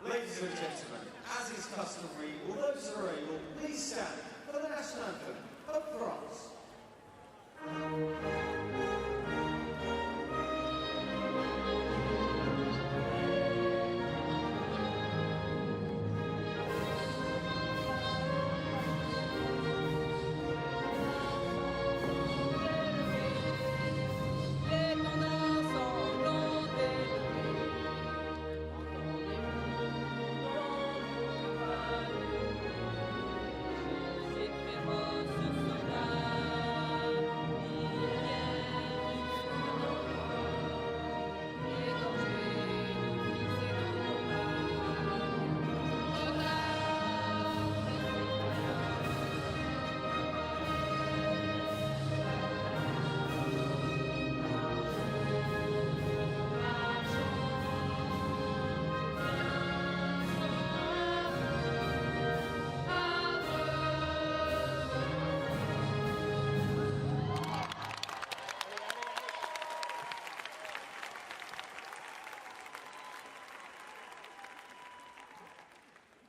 Ladies and gentlemen, as is customary, will those who are able please stand for the national anthem of France.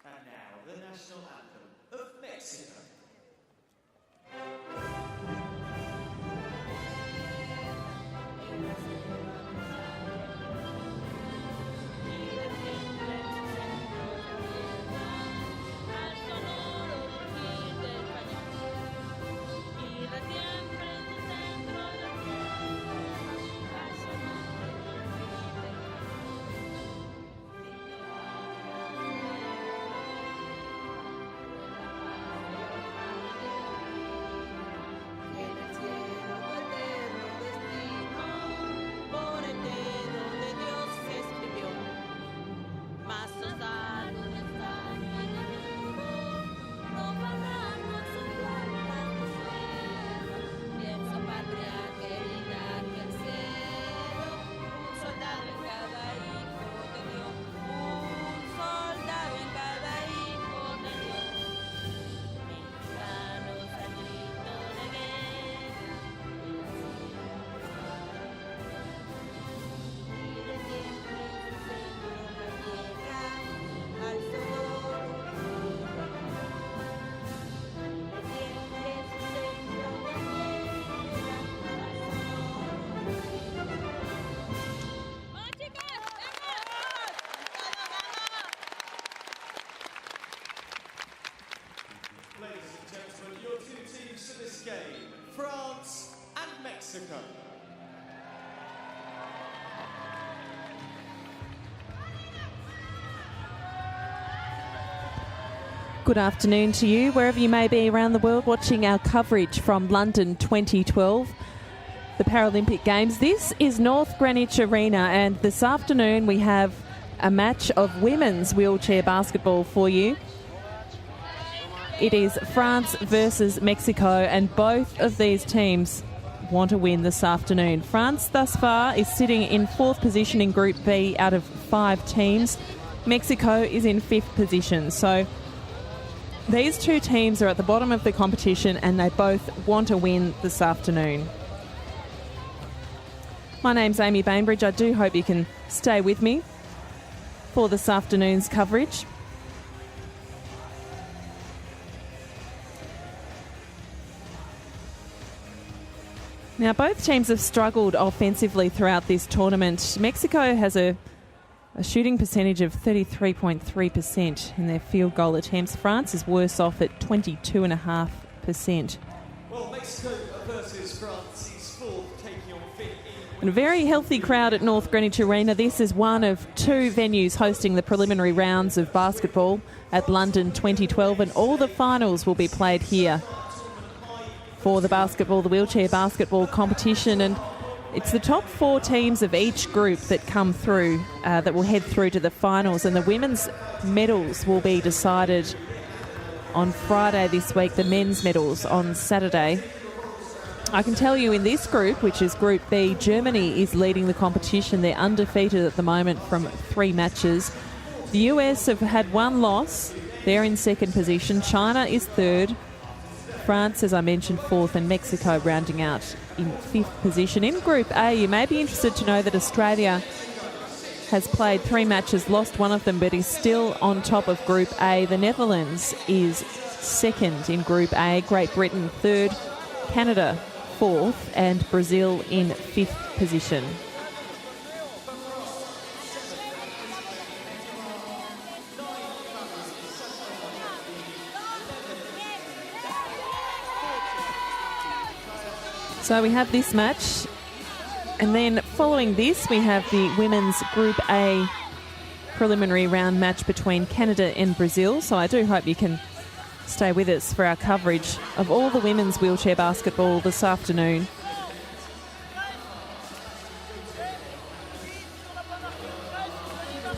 And now, the national anthem of Mexico. Ladies and gentlemen, your two teams for this game, France and Mexico. Good afternoon to you, wherever you may be around the world watching our coverage from London 2012, the Paralympic Games. This is North Greenwich Arena, and this afternoon we have a match of women's wheelchair basketball for you. It is France versus Mexico, and both of these teams want to win this afternoon. France thus far is sitting in 4th position in Group B out of 5 teams. Mexico is in 5th position. So these two teams are at the bottom of the competition and they both want to win this afternoon. My name's Amy Bainbridge. I do hope you can stay with me for this afternoon's coverage. Now, both teams have struggled offensively throughout this tournament. Mexico has a shooting percentage of 33.3% in their field goal attempts. France is worse off at 22.5%. Well, Mexico versus France is fourth, taking on fifth. And a very healthy crowd at North Greenwich Arena. This is one of two venues hosting the preliminary rounds of basketball at London 2012, and all the finals will be played here for the wheelchair basketball competition. And it's the top four teams of each group that come through, that will head through to the finals, and the women's medals will be decided on Friday this week, the men's medals on Saturday. I can tell you in this group, which is Group B, Germany is leading the competition. They're undefeated at the moment from 3 matches. The US have had 1 loss. They're in second position. China is third. France, as I mentioned, fourth, and Mexico rounding out in 5th position. In Group A, you may be interested to know that Australia has played 3 matches, lost 1 of them, but is still on top of Group A. The Netherlands is second in Group A, Great Britain third, Canada fourth, and Brazil in 5th position. So we have this match, and then following this we have the women's Group A preliminary round match between Canada and Brazil. So I do hope you can stay with us for our coverage of all the women's wheelchair basketball this afternoon.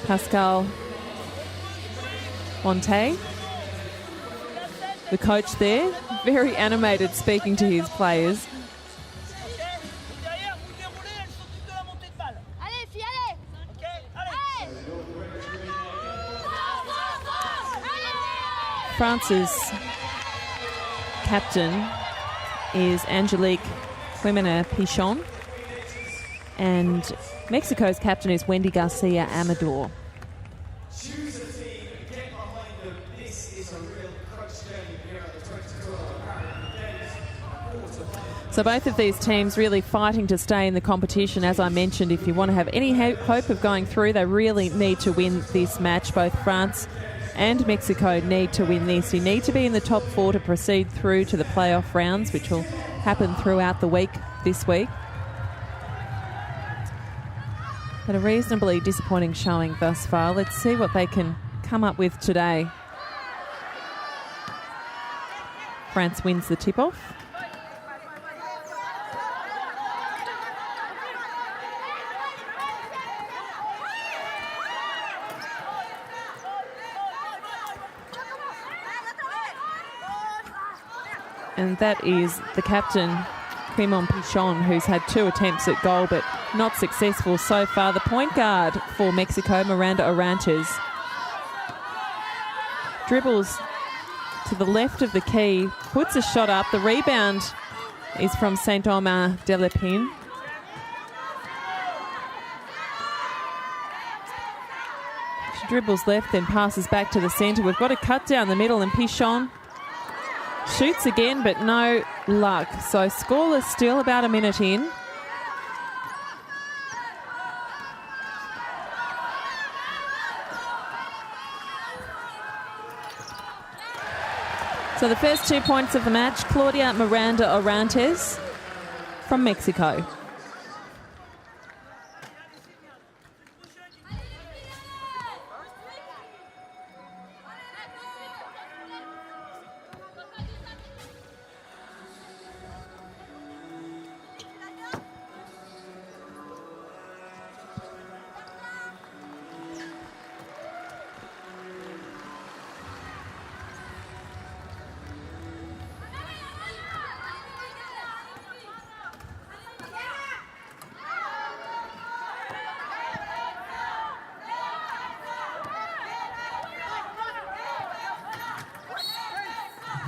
Pascal Monte, the coach there, very animated speaking to his players. France's captain is Angelique Quimena-Pichon, and Mexico's captain is Wendy Garcia Amador. Choose a team and get behind them. This is a real crunch game here at the 2012 Paralympic Games. So both of these teams really fighting to stay in the competition. As I mentioned, if you want to have any hope of going through, they really need to win this match. Both France and Mexico need to win this. You need to be in the top 4 to proceed through to the playoff rounds, which will happen throughout the week this week. But a reasonably disappointing showing thus far. Let's see what they can come up with today. France wins the tip-off. And that is the captain, Quimena-Pichon, who's had 2 attempts at goal but not successful so far. The point guard for Mexico, Miranda Orantes, dribbles to the left of the key, puts a shot up. The rebound is from Saint-Omer de Lepine. She dribbles left, then passes back to the centre. We've got a cut down the middle, and Pichon shoots again, but no luck. So scoreless still, about a minute in. So the first 2 points of the match, Claudia Miranda Orantes from Mexico.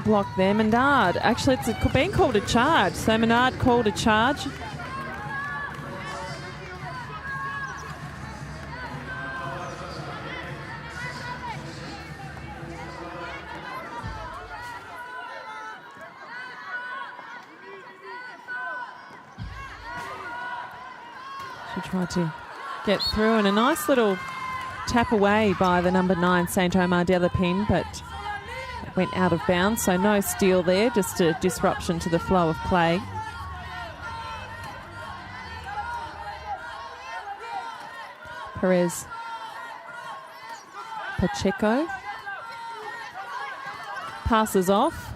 Block there, Menard. Actually, it's been called a charge. So Menard called a charge. She tried to get through, and a nice little tap away by the number 9, Saint-Omer de Lepine, but went out of bounds, so no steal there, just a disruption to the flow of play. Perez Pacheco passes off.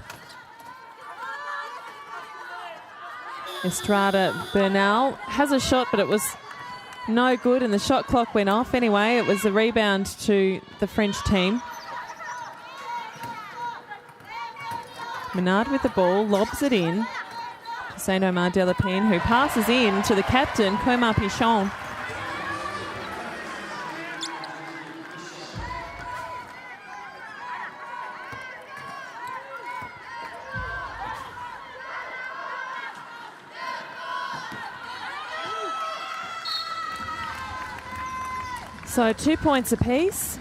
Estrada Bernal has a shot, but it was no good, and the shot clock went off. Anyway, it was a rebound to the French team. Menard with the ball, lobs it in to Saint-Omar Delapine, who passes in to the captain, Comar Pichon. So 2 points apiece.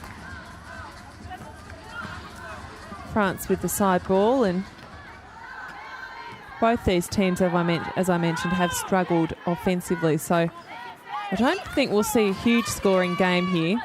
France with the side ball, and both these teams, as I mentioned, have struggled offensively. So I don't think we'll see a huge scoring game here.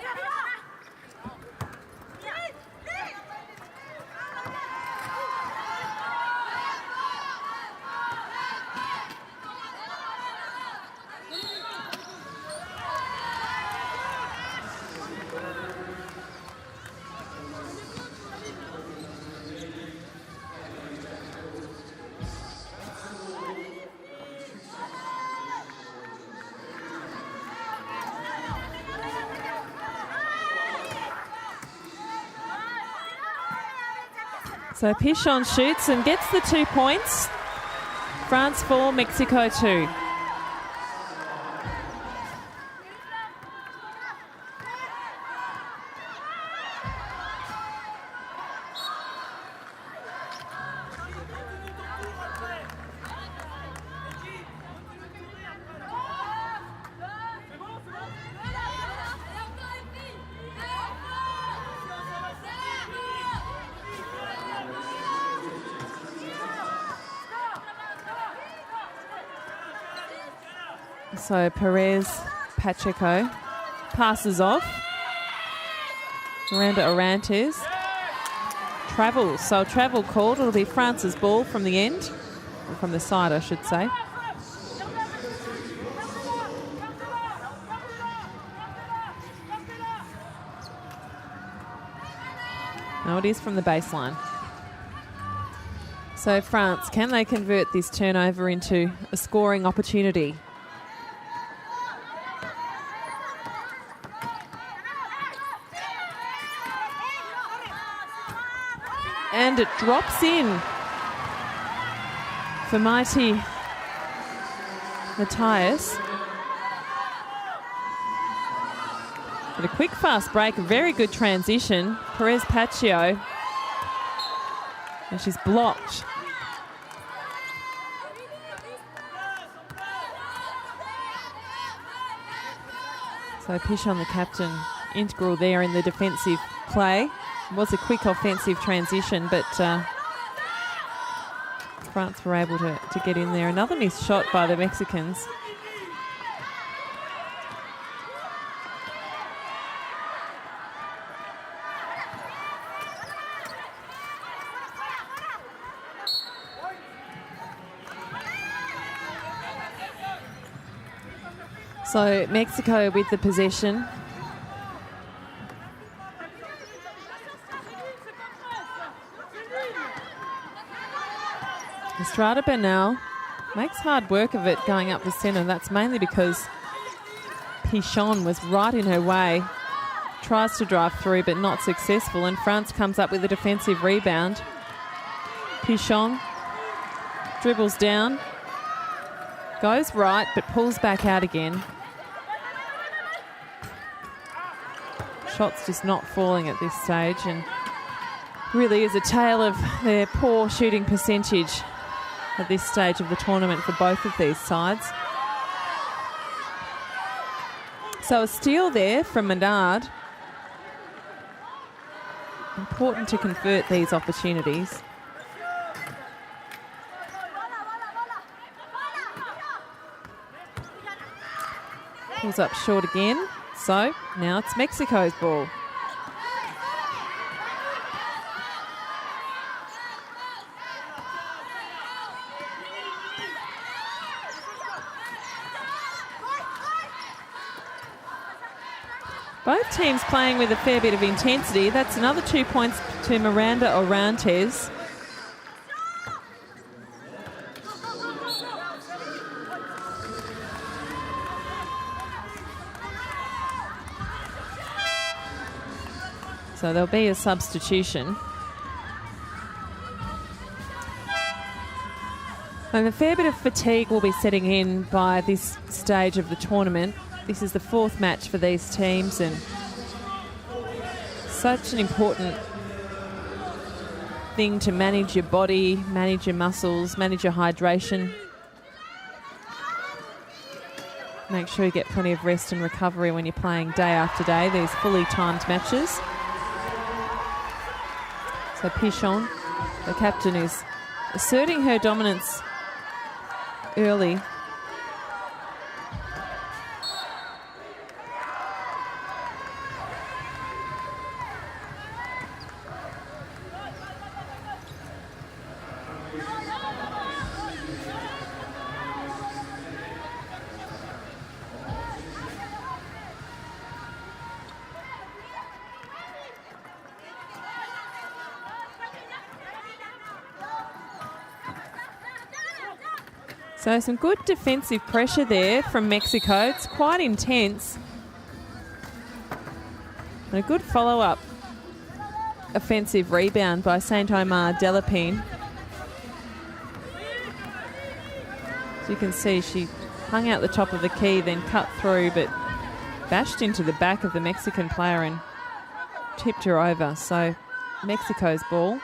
So Pichon shoots and gets the 2 points. France 4, Mexico 2. So Perez Pacheco passes off. Miranda Orantes travels. So travel called. It'll be France's ball from the end, or from the side, I should say. No, it is from the baseline. So France, can they convert this turnover into a scoring opportunity? And it drops in for mighty Matthias. But a quick fast break, a very good transition. Perez Pacheco. And she's blocked. So Pichon, the captain, integral there in the defensive play. It was a quick offensive transition, but France were able to get in there. Another missed shot by the Mexicans. So Mexico with the possession. Estrada Bernal makes hard work of it going up the centre. That's mainly because Pichon was right in her way. Tries to drive through but not successful, and France comes up with a defensive rebound. Pichon dribbles down, goes right but pulls back out again. Shots just not falling at this stage, and really is a tale of their poor shooting percentage at this stage of the tournament for both of these sides. So a steal there from Menard. Important to convert these opportunities. Pulls up short again. So now it's Mexico's ball. Both teams playing with a fair bit of intensity. That's another 2 points to Miranda Orantes. So there'll be a substitution. And a fair bit of fatigue will be setting in by this stage of the tournament. This is the 4th match for these teams, and such an important thing to manage your body, manage your muscles, manage your hydration. Make sure you get plenty of rest and recovery when you're playing day after day, these fully timed matches. So Pichon, the captain, is asserting her dominance early. So some good defensive pressure there from Mexico. It's quite intense. And a good follow-up offensive rebound by St. Omar Delapine. As you can see, she hung out the top of the key, then cut through, but bashed into the back of the Mexican player and tipped her over. So Mexico's ball.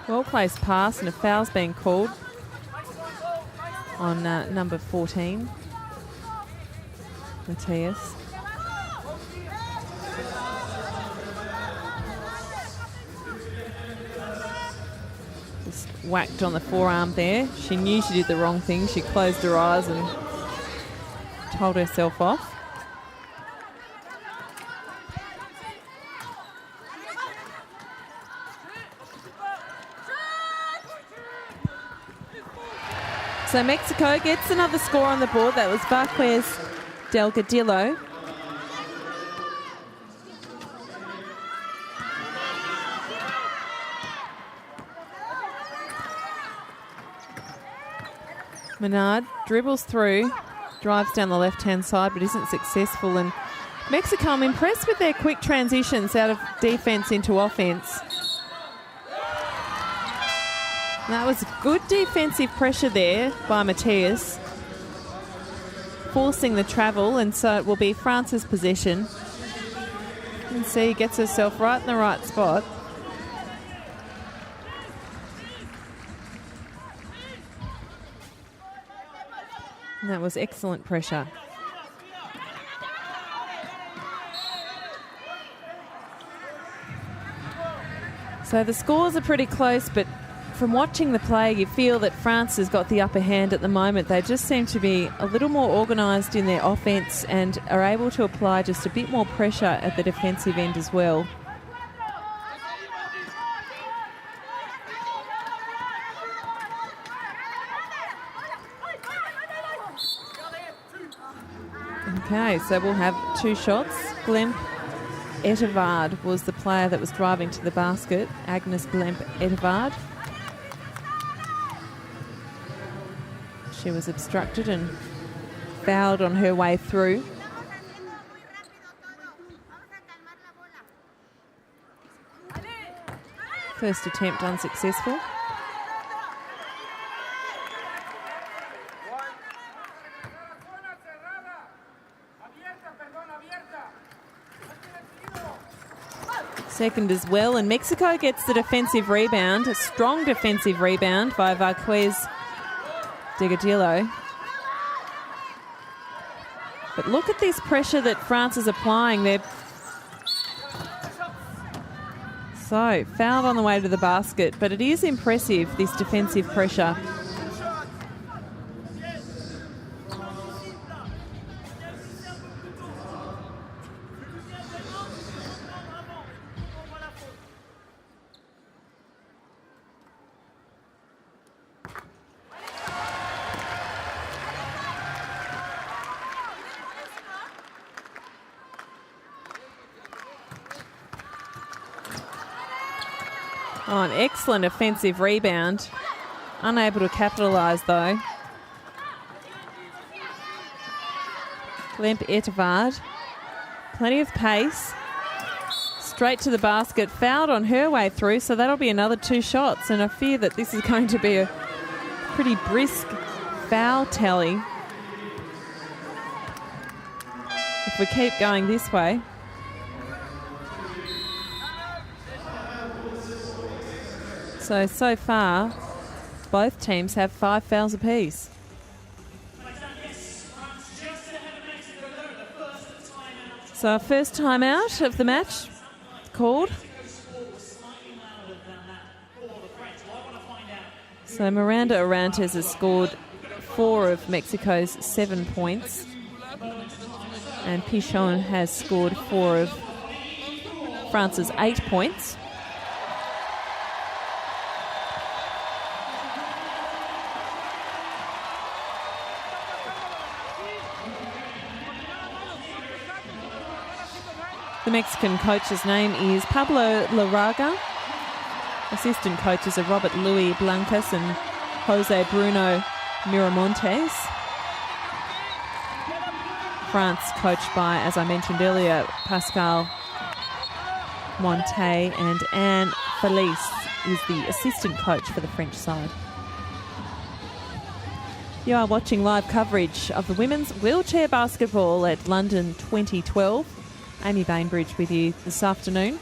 Well-placed pass, and a foul's being called on number 14, Matthias. Just whacked on the forearm there. She knew she did the wrong thing. She closed her eyes and told herself off. So Mexico gets another score on the board. That was Vasquez Delgadillo. Menard dribbles through, drives down the left-hand side, but isn't successful. And Mexico, I'm impressed with their quick transitions out of defence into offence. That was good defensive pressure there by Matthias, forcing the travel, and so it will be France's possession. You can see gets herself right in the right spot. And that was excellent pressure. So the scores are pretty close, but from watching the play, you feel that France has got the upper hand at the moment. They just seem to be a little more organised in their offence and are able to apply just a bit more pressure at the defensive end as well. Okay, so we'll have 2 shots. Glemp Etevard was the player that was driving to the basket. Agnes Glemp Etevard. She was obstructed and fouled on her way through. First attempt unsuccessful. Second as well, and Mexico gets the defensive rebound, a strong defensive rebound by Vasquez Delgadillo. But look at this pressure that France is applying. They're so fouled on the way to the basket, but it is impressive, this defensive pressure. Oh, an excellent offensive rebound. Unable to capitalise, though. Lemp Etevard. Plenty of pace. Straight to the basket. Fouled on her way through, so that'll be another 2 shots. And I fear that this is going to be a pretty brisk foul tally if we keep going this way. So far, both teams have 5 fouls apiece. So our first timeout of the match called. So Miranda Orantes has scored 4 of Mexico's 7 points. And Pichon has scored 4 of France's 8 points. The Mexican coach's name is Pablo Larraga. Assistant coaches are Robert Luis Blancas and Jose Bruno Miramontes. France coached by, as I mentioned earlier, Pascal Montet, and Anne Felice is the assistant coach for the French side. You are watching live coverage of the women's wheelchair basketball at London 2012. Amy Bainbridge with you this afternoon.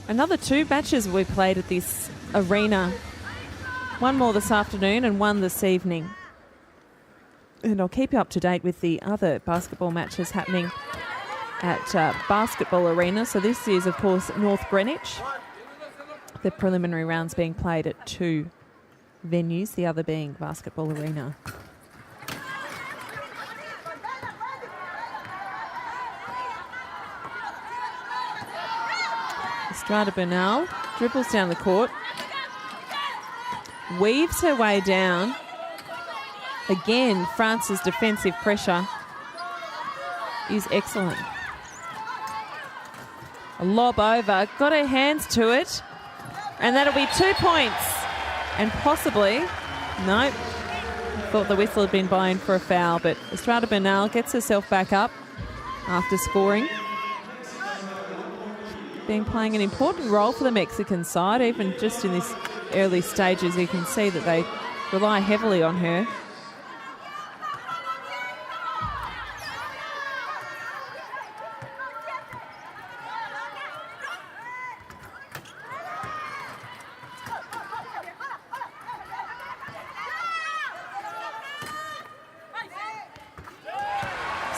Another 2 matches we played at this arena. One more this afternoon and one this evening. And I'll keep you up to date with the other basketball matches happening at Basketball Arena. So this is, of course, North Greenwich. The preliminary rounds being played at 2 venues, the other being Basketball Arena. Estrada Bernal dribbles down the court, weaves her way down. Again, France's defensive pressure is excellent. A lob over, got her hands to it, and that'll be 2 points. And possibly, nope, thought the whistle had been blown for a foul, but Estrada Bernal gets herself back up after scoring. Been playing an important role for the Mexican side, even just in this early stages. You can see that they rely heavily on her.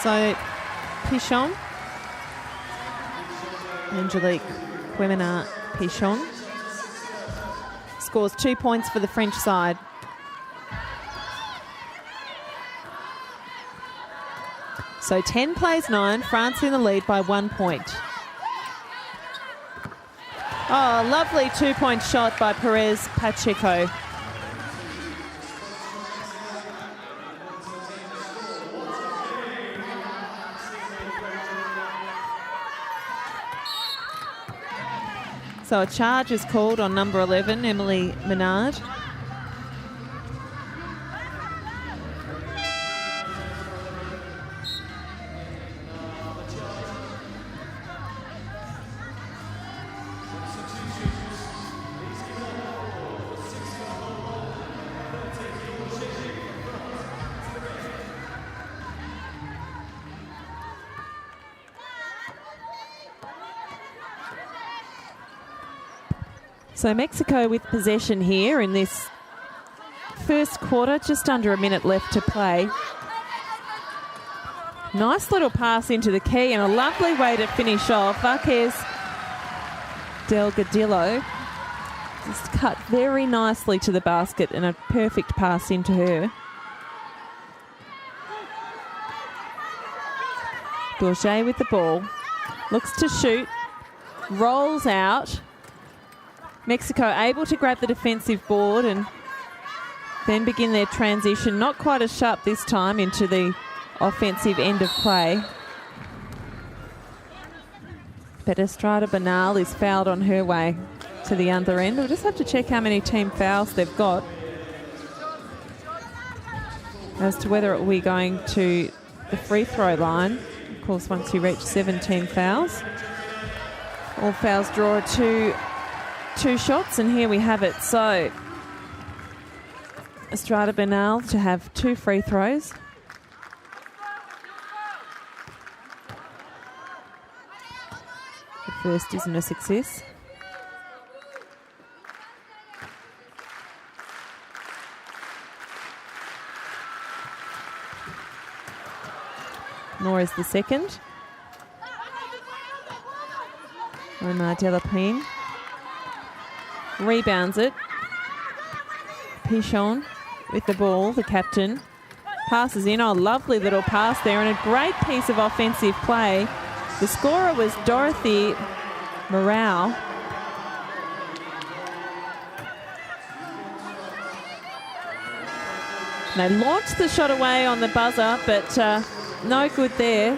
So, Pichon, Angelique Quemena Pichon, scores 2 points for the French side. So 10 plays 9, France in the lead by 1 point. Oh, lovely 2-point shot by Perez Pacheco. So a charge is called on number 11, Emily Menard. So Mexico with possession here in this first quarter, just under a minute left to play. Nice little pass into the key and a lovely way to finish off. Vázquez Delgadillo just cut very nicely to the basket and a perfect pass into her. Dorje with the ball, looks to shoot, rolls out. Mexico able to grab the defensive board and then begin their transition. Not quite as sharp this time into the offensive end of play. But Estrada Bernal is fouled on her way. to the other end. We'll just have to check how many team fouls they've got as to whether it will be going to the free throw line. Of course, once you reach 17 fouls, all fouls draw two shots, and here we have it. So Estrada Bernal to have 2 free throws. The first isn't a success. Nor is the second. Omar Delapine rebounds it. Pichon with the ball, the captain. Passes in. Oh, lovely little pass there and a great piece of offensive play. The scorer was Dorothy Morale. They launched the shot away on the buzzer, but no good there.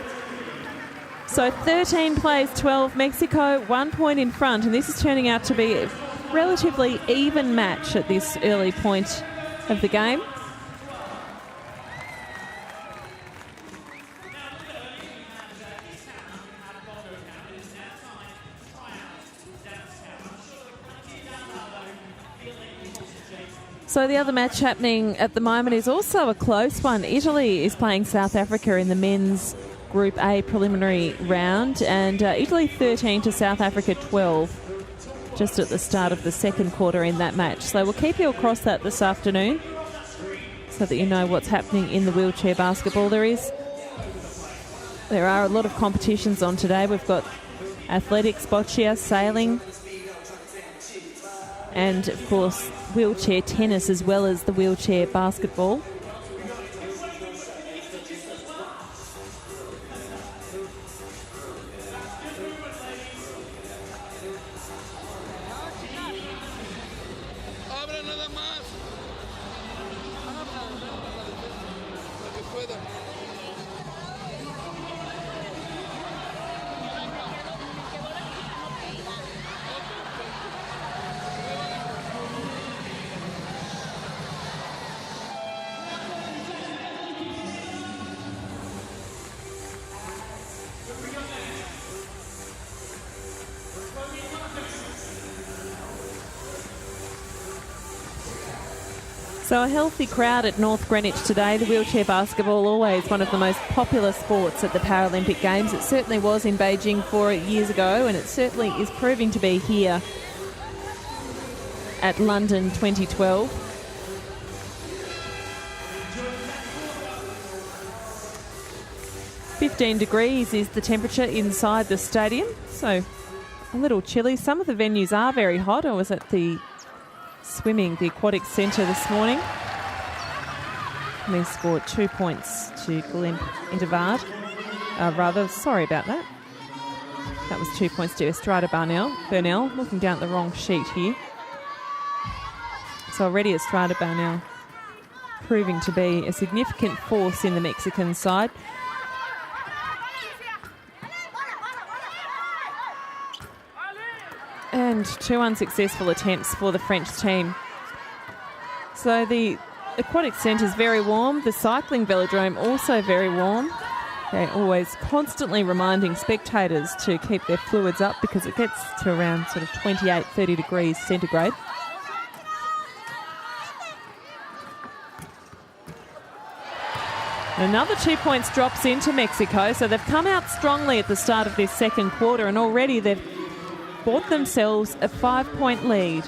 So 13 plays 12, Mexico 1 point in front, and this is turning out to be a relatively even match at this early point of the game. So the other match happening at the moment is also a close one. Italy is playing South Africa in the men's Group A preliminary round, and Italy 13 to South Africa 12 just at the start of the second quarter in that match. So we'll keep you across that this afternoon so that you know what's happening in the wheelchair basketball. There are a lot of competitions on today. We've got athletics, boccia, sailing, and of course wheelchair tennis, as well as the wheelchair basketball. So a healthy crowd at North Greenwich today. The wheelchair basketball, always one of the most popular sports at the Paralympic Games. It certainly was in Beijing 4 years ago, and it certainly is proving to be here at London 2012. "15 degrees is the temperature inside the stadium, so a little chilly. Some of the venues are very hot. I was at the aquatic centre this morning. They scored 2 points to Glimp Intervard. Sorry about that. That was 2 points to Estrada Bernal. Looking down at the wrong sheet here. So already Estrada Bernal proving to be a significant force in the Mexican side. And 2 unsuccessful attempts for the French team. So the aquatic centre is very warm. The cycling velodrome also very warm. They're always constantly reminding spectators to keep their fluids up because it gets to around sort of 28, 30 degrees centigrade. Another 2 points drops into Mexico. So they've come out strongly at the start of this second quarter, and already they've bought themselves a 5-point lead.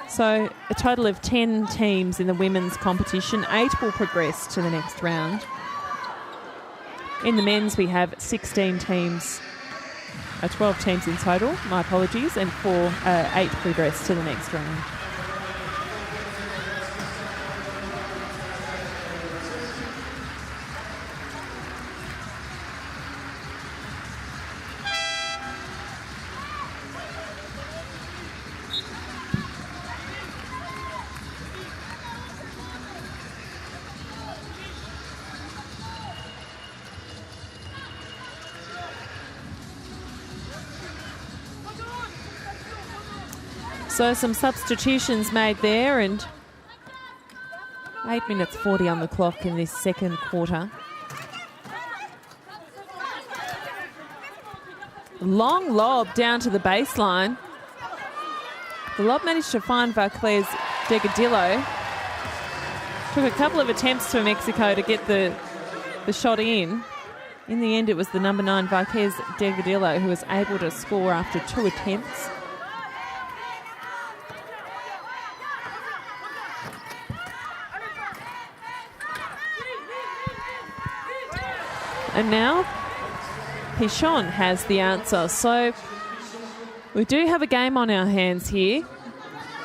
So a total of 10 teams in the women's competition. 8 will progress to the next round. In the men's, we have 16 teams, 12 teams in total, my apologies, and 8 progress to the next round. So some substitutions made there, and 8 minutes 40 on the clock in this second quarter. Long lob down to the baseline. The lob managed to find Varclays Delgadillo. Took a couple of attempts for Mexico to get the shot in. In the end, it was the number 9, Varclays Delgadillo, who was able to score after 2 attempts. And now Pichon has the answer. So we do have a game on our hands here.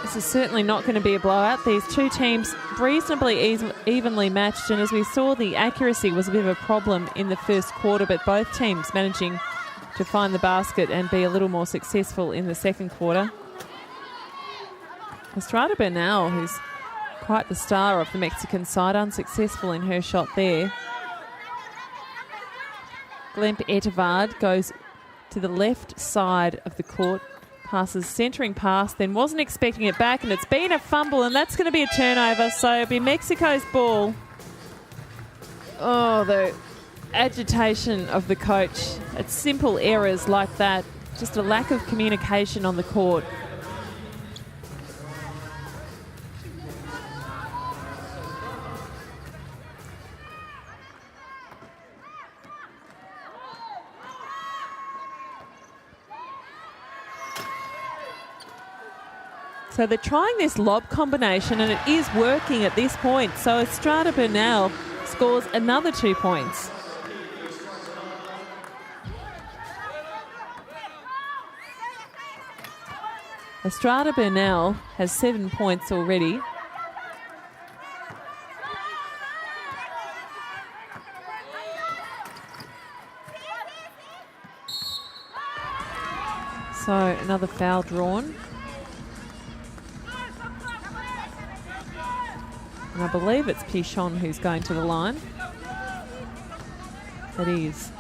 This is certainly not going to be a blowout. These two teams reasonably evenly matched, and as we saw, the accuracy was a bit of a problem in the first quarter, but both teams managing to find the basket and be a little more successful in the second quarter. Estrada Bernal, who's quite the star of the Mexican side, unsuccessful in her shot there. Glemp Etevard goes to the left side of the court, passes centering pass, then wasn't expecting it back, and it's been a fumble, and that's going to be a turnover, so it'll be Mexico's ball. Oh, the agitation of the coach at simple errors like that, just a lack of communication on the court. So they're trying this lob combination, and it is working at this point. So Estrada Bernal scores another 2 points. Estrada Bernal has 7 points already. So another foul drawn. And I believe it's Pichon who's going to the line. It is.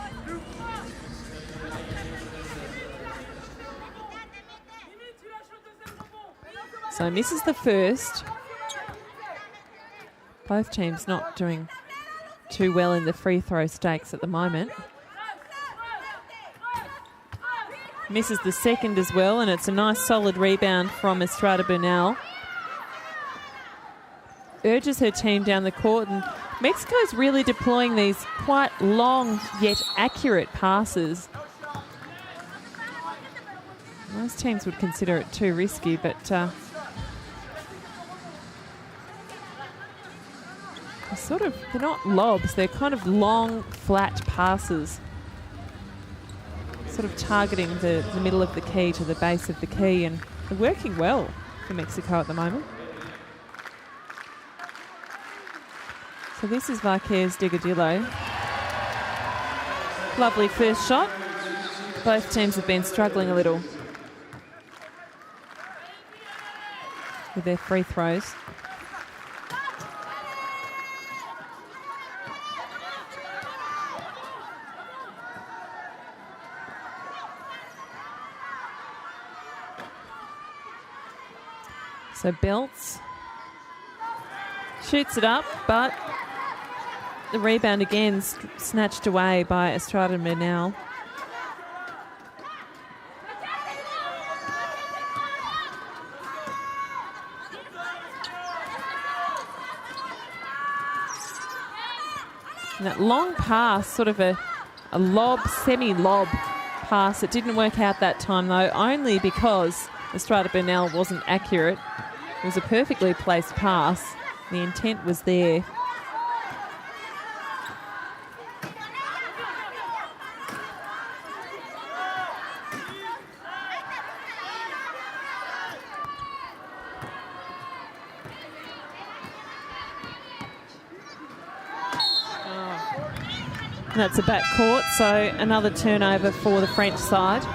So misses the first. Both teams not doing too well in the free throw stakes at the moment. Misses the second as well, and it's a nice solid rebound from Estrada Bernal. Urges her team down the court, and Mexico's really deploying these quite long yet accurate passes. Most teams would consider it too risky, but they're not lobs, they're kind of long, flat passes, sort of targeting the middle of the key to the base of the key, and they're working well for Mexico at the moment. So this is Varclays Delgadillo. Lovely first shot. Both teams have been struggling a little with their free throws. So Belts shoots it up, but the rebound again snatched away by Estrada Bernal. And that long pass, sort of a lob, semi-lob pass. It didn't work out that time though, only because Estrada Bernal wasn't accurate. It was a perfectly placed pass. The intent was there. That's a back court, so another turnover for the French side.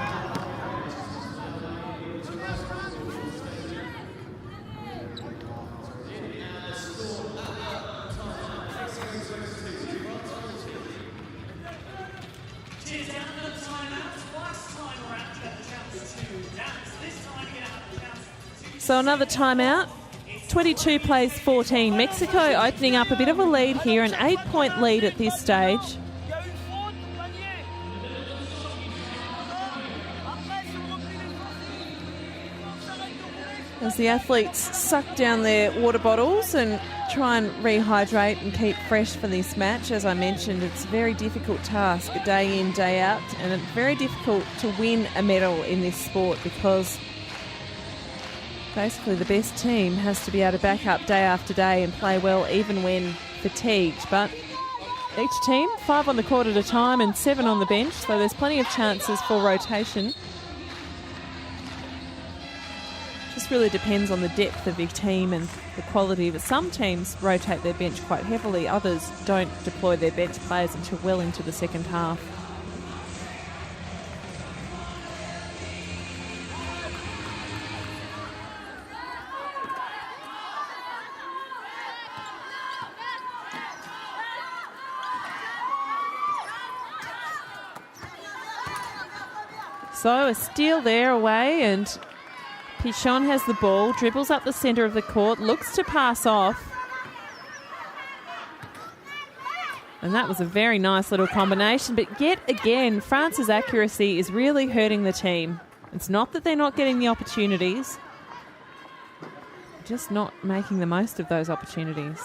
So another timeout. 22 plays 14. Mexico opening up a bit of a lead here, an 8-point lead at this stage. As the athletes suck down their water bottles and try and rehydrate and keep fresh for this match. As I mentioned, it's a very difficult task, day in, day out, and it's very difficult to win a medal in this sport because basically the best team has to be able to back up day after day and play well even when fatigued. But each team, 5 on the court at a time and 7 on the bench, so there's plenty of chances for rotation. Just really depends on the depth of your team and the quality of it. Some teams rotate their bench quite heavily, others don't deploy their bench players until well into the second half. So a steal there away, and Pichon has the ball, dribbles up the centre of the court, looks to pass off. And that was a very nice little combination. But yet again, France's accuracy is really hurting the team. It's not that they're not getting the opportunities, just not making the most of those opportunities.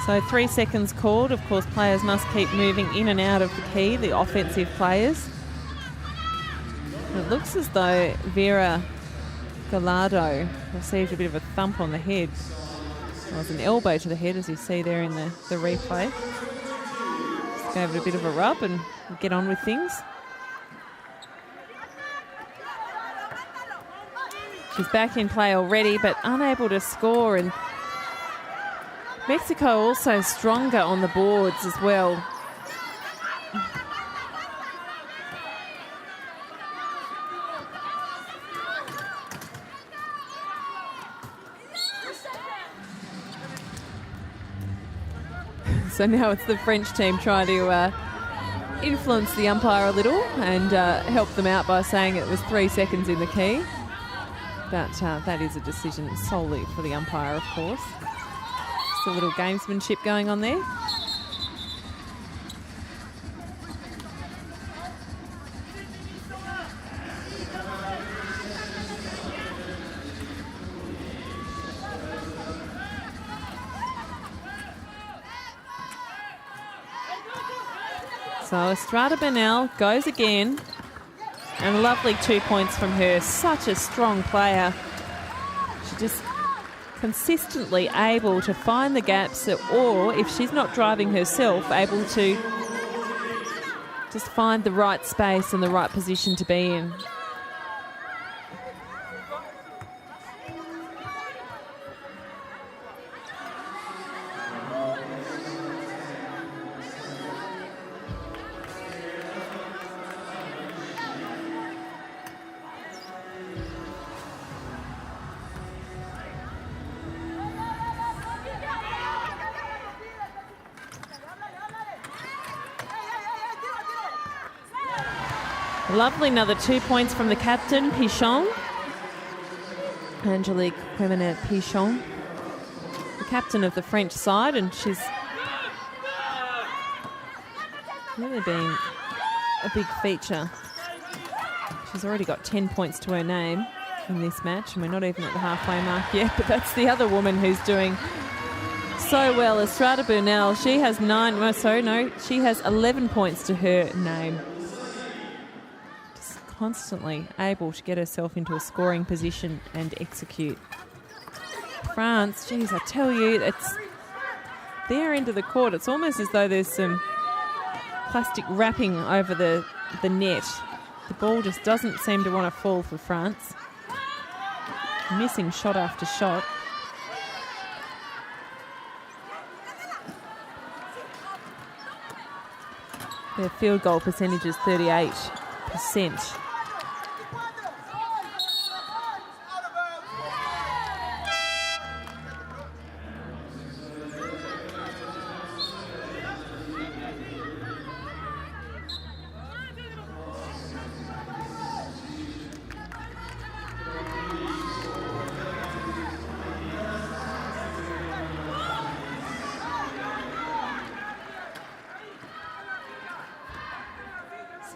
So 3 seconds called. Of course, players must keep moving in and out of the key, the offensive players. It looks as though Vera Gallardo received a bit of a thump on the head. It was an elbow to the head, as you see there in the replay. Just gave it a bit of a rub and get on with things. She's back in play already, but unable to score, and Mexico also stronger on the boards as well. So now it's the French team trying to influence the umpire a little and help them out by saying it was 3 seconds in the key. But that is a decision solely for the umpire, of course. A little gamesmanship going on there. So Estrada Bernal goes again, and a lovely 2 points from her. Such a strong player. She just consistently able to find the gaps, or if she's not driving herself, able to just find the right space and the right position to be in. Lovely, another 2 points from the captain, Pichon. Angelique Pichon, the captain of the French side, and she's really been a big feature. She's already got 10 points to her name in this match, and we're not even at the halfway mark yet, but that's the other woman who's doing so well. Estrada Bernal, she has she has 11 points to her name. Constantly able to get herself into a scoring position and execute. France, geez, I tell you, it's their end of the court. It's almost as though there's some plastic wrapping over the net. The ball just doesn't seem to want to fall for France. Missing shot after shot. Their field goal percentage is 38%.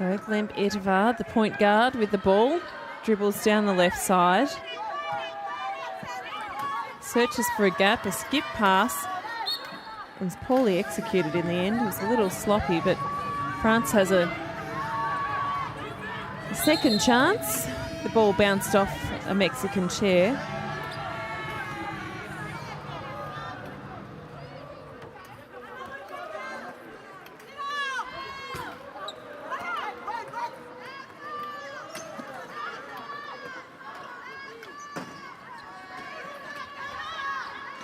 So Glemp Etivar, the point guard with the ball, dribbles down the left side. Searches for a gap, a skip pass. It was poorly executed in the end. It was a little sloppy, but France has a second chance. The ball bounced off a Mexican chair.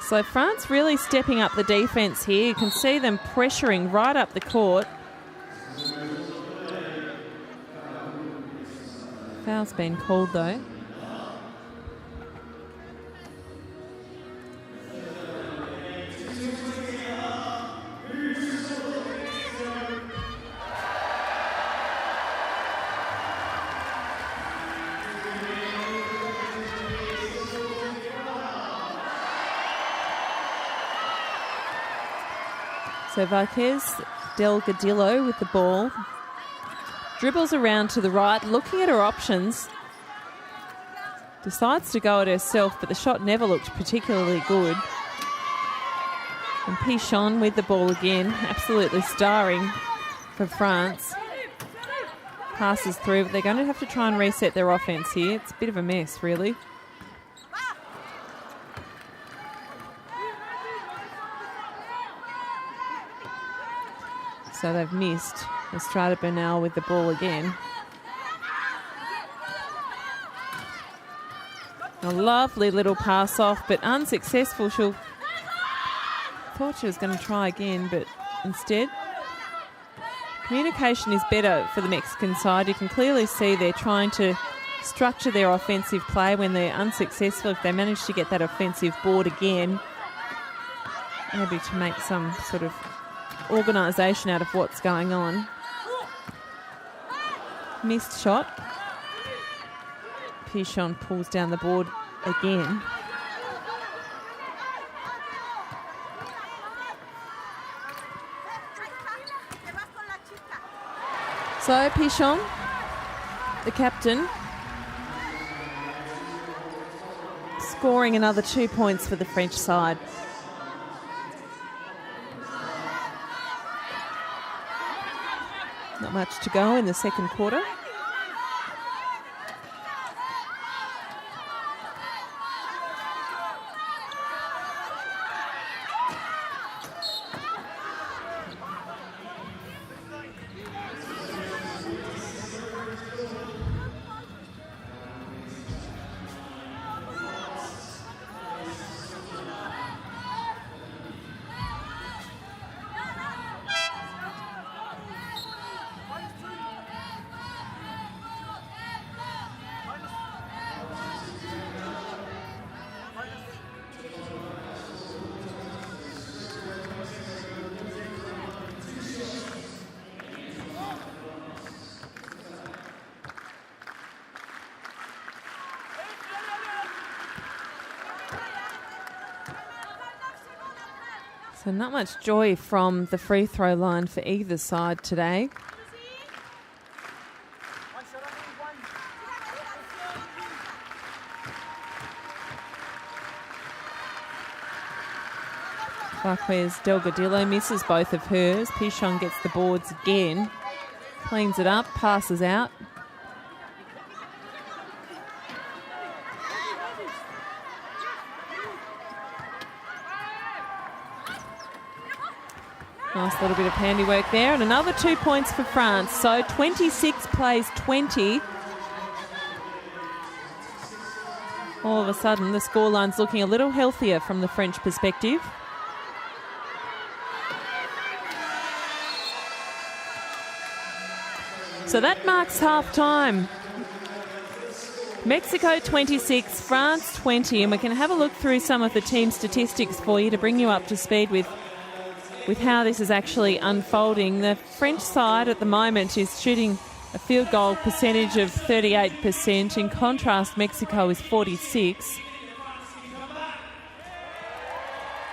So France really stepping up the defence here. You can see them pressuring right up the court. Foul's been called though. So Varquez Delgadillo with the ball. Dribbles around to the right, looking at her options. Decides to go at herself, but the shot never looked particularly good. And Pichon with the ball again, absolutely starring for France. Passes through, but they're going to have to try and reset their offence here. It's a bit of a mess, really. So they've missed Estrada Bernal with the ball again. A lovely little pass off, but unsuccessful. She thought she was going to try again, but instead, communication is better for the Mexican side. You can clearly see they're trying to structure their offensive play when they're unsuccessful. If they manage to get that offensive board again, maybe to make some sort of organisation out of what's going on. Missed shot. Pichon pulls down the board again. So Pichon, the captain, scoring another 2 points for the French side. Not much to go in the second quarter. So not much joy from the free throw line for either side today. Varquez Delgadillo misses both of hers. Pichon gets the boards again. Cleans it up, passes out. Nice little bit of handiwork there. And another 2 points for France. So 26 plays 20. All of a sudden, the scoreline's looking a little healthier from the French perspective. So that marks half-time. Mexico 26, France 20. And we can have a look through some of the team statistics for you to bring you up to speed with how this is actually unfolding. The French side at the moment is shooting a field goal percentage of 38%. In contrast, Mexico is 46%.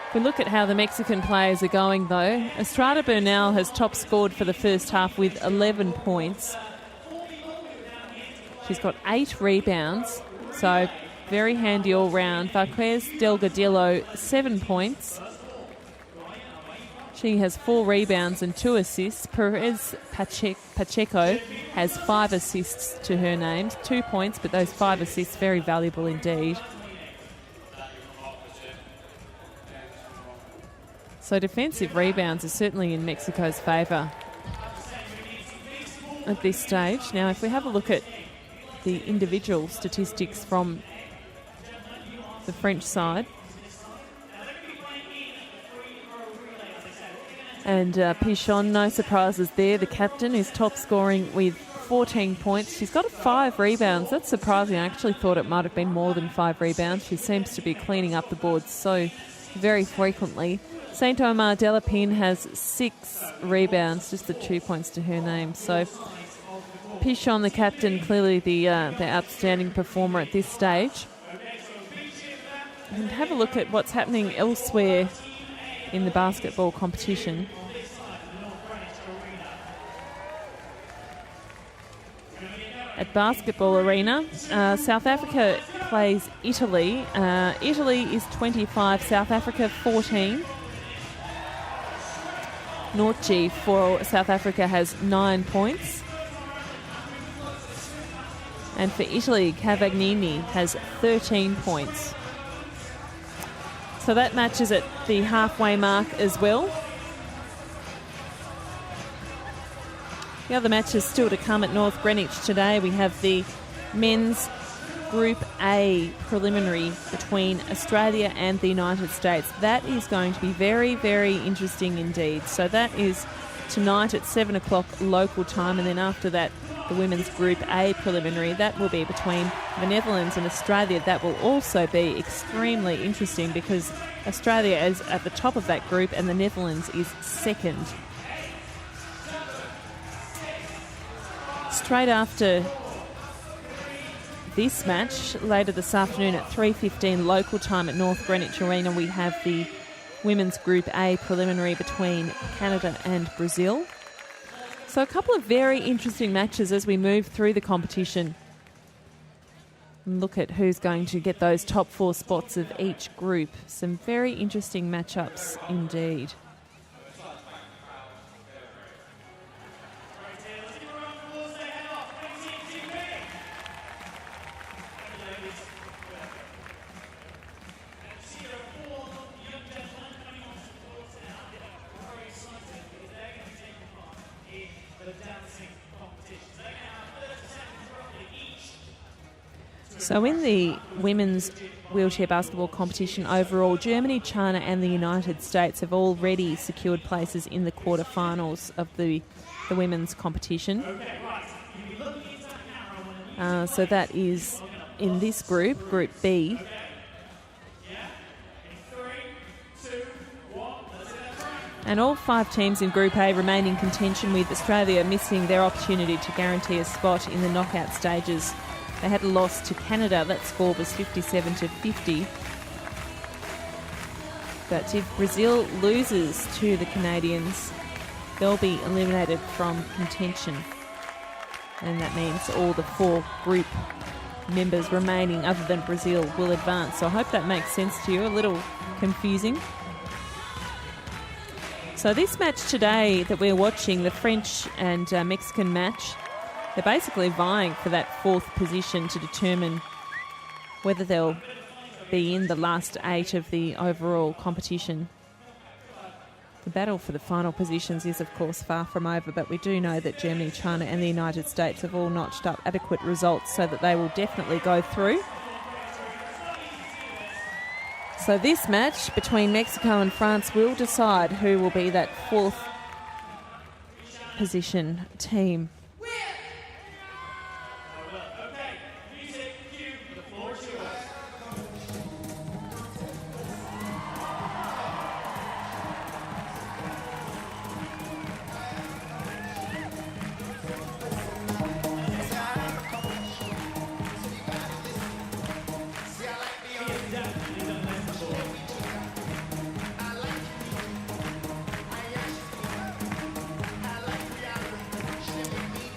If we look at how the Mexican players are going, though, Estrada Bernal has top scored for the first half with 11 points. She's got 8 rebounds, so very handy all round. Varquez Delgadillo, 7 points. She has 4 rebounds and 2 assists. Perez Pacheco has 5 assists to her name, 2 points, but those 5 assists very valuable indeed. So defensive rebounds are certainly in Mexico's favour at this stage. Now, if we have a look at the individual statistics from the French side, and Pichon, no surprises there. The captain is top scoring with 14 points. She's got 5 rebounds. That's surprising. I actually thought it might have been more than 5 rebounds. She seems to be cleaning up the boards so very frequently. Saint Omar Delapine has 6 rebounds, just the 2 points to her name. So Pichon, the captain, clearly the outstanding performer at this stage. And have a look at what's happening elsewhere in the basketball competition. At Basketball Arena, South Africa plays Italy. Italy is 25, South Africa 14. Nortje for South Africa has 9 points. And for Italy, Cavagnini has 13 points. So that matches at the halfway mark as well. The other matches still to come at North Greenwich today. We have the men's Group A preliminary between Australia and the United States. That is going to be very, very interesting indeed. So that is tonight at 7 o'clock local time, and then after that, the women's Group A preliminary. That will be between the Netherlands and Australia. That will also be extremely interesting because Australia is at the top of that group and the Netherlands is second. Straight after this match, later this afternoon at 3:15 local time at North Greenwich Arena, we have the women's Group A preliminary between Canada and Brazil. So a couple of very interesting matches as we move through the competition. And look at who's going to get those top 4 spots of each group. Some very interesting matchups indeed. So in the women's wheelchair basketball competition overall, Germany, China and the United States have already secured places in the quarterfinals of the women's competition. So that is in this group, Group B. And all 5 teams in Group A remain in contention, with Australia missing their opportunity to guarantee a spot in the knockout stages. They had a loss to Canada. That score was 57-50. But if Brazil loses to the Canadians, they'll be eliminated from contention. And that means all the 4 group members remaining other than Brazil will advance. So I hope that makes sense to you. A little confusing. So this match today that we're watching, the French and Mexican match, they're basically vying for that 4th position to determine whether they'll be in the last 8 of the overall competition. The battle for the final positions is, of course, far from over, but we do know that Germany, China and the United States have all notched up adequate results so that they will definitely go through. So this match between Mexico and France will decide who will be that 4th position team.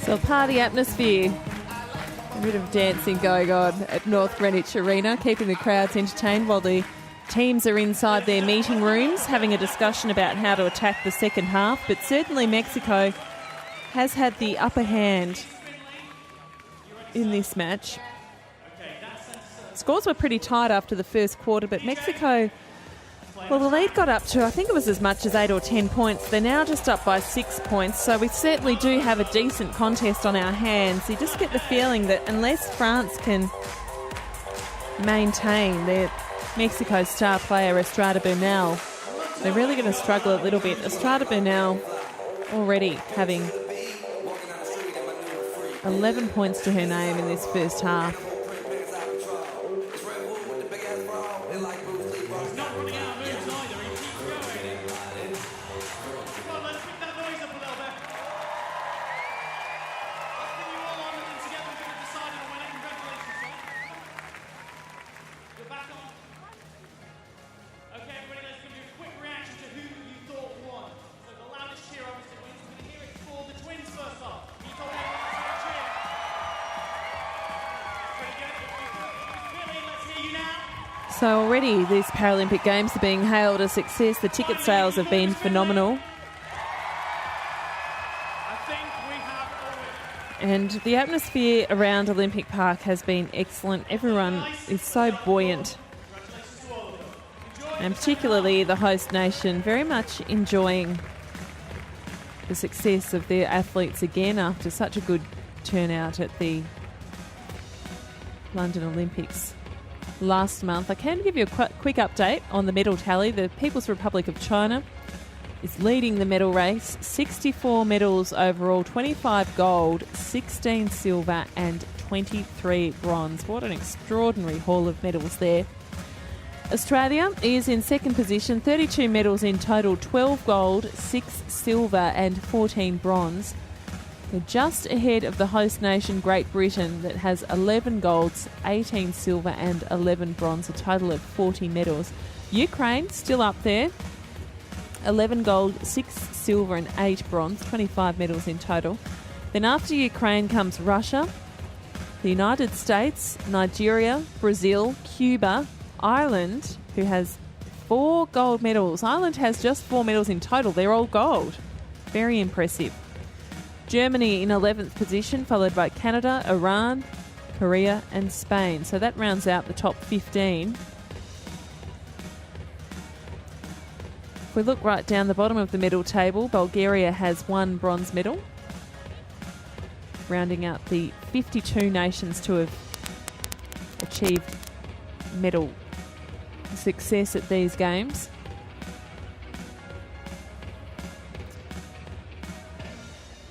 So party atmosphere A bit of dancing going on at North Greenwich Arena, keeping the crowds entertained while the teams are inside their meeting rooms having a discussion about how to attack the second half. But certainly Mexico has had the upper hand in this match. Scores were pretty tight after the first quarter, but Mexico, well, the lead got up to, I think it was as much as 8 or 10 points. They're now just up by 6 points, so we certainly do have a decent contest on our hands. You just get the feeling that unless France can maintain their Mexico's star player, Estrada Bernal, they're really going to struggle a little bit. Estrada Bernal already having 11 points to her name in this first half. So already these Paralympic Games are being hailed a success. The ticket sales have been phenomenal. And the atmosphere around Olympic Park has been excellent. Everyone is so buoyant. And particularly the host nation very much enjoying the success of their athletes again after such a good turnout at the London Olympics last month. I can give you a quick update on the medal tally. The People's Republic of China is leading the medal race. 64 medals overall, 25 gold, 16 silver and 23 bronze. What an extraordinary haul of medals there. Australia is in second position, 32 medals in total, 12 gold, 6 silver and 14 bronze. They're just ahead of the host nation, Great Britain, that has 11 golds, 18 silver and 11 bronze, a total of 40 medals. Ukraine still up there, 11 gold, 6 silver and 8 bronze, 25 medals in total. Then after Ukraine comes Russia, the United States, Nigeria, Brazil, Cuba, Ireland, who has 4 gold medals. Ireland has just 4 medals in total. They're all gold. Very impressive. Germany in 11th position, followed by Canada, Iran, Korea and Spain. So that rounds out the top 15. If we look right down the bottom of the medal table, Bulgaria has 1 bronze medal, rounding out the 52 nations to have achieved medal success at these games.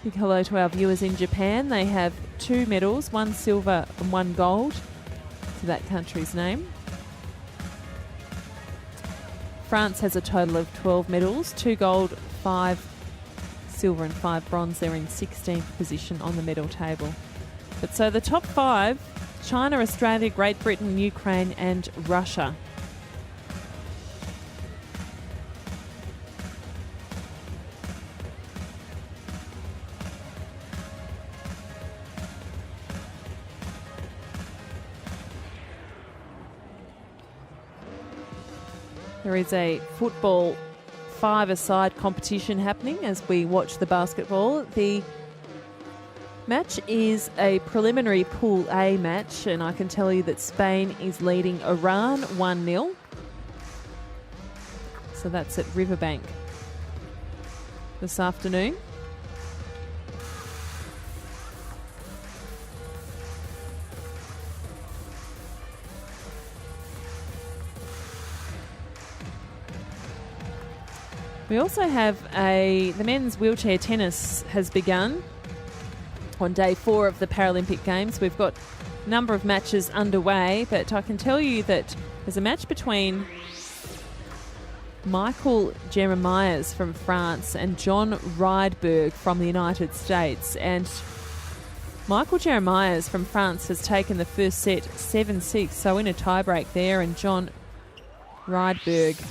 Big hello to our viewers in Japan. They have 2 medals, 1 silver and 1 gold to that country's name. France has a total of 12 medals, 2 gold, 5 silver and 5 bronze. They're in 16th position on the medal table. But so the top 5, China, Australia, Great Britain, Ukraine and Russia. There is a football 5-a-side competition happening as we watch the basketball. The match is a preliminary Pool A match, and I can tell you that Spain is leading Iran 1-0. So that's at Riverbank this afternoon. We also have the men's wheelchair tennis has begun on day 4 of the Paralympic Games. We've got a number of matches underway, but I can tell you that there's a match between Michael Jeremias from France and John Rydberg from the United States. And Michael Jeremias from France has taken the first set 7-6, so in a tiebreak there, and John Rydberg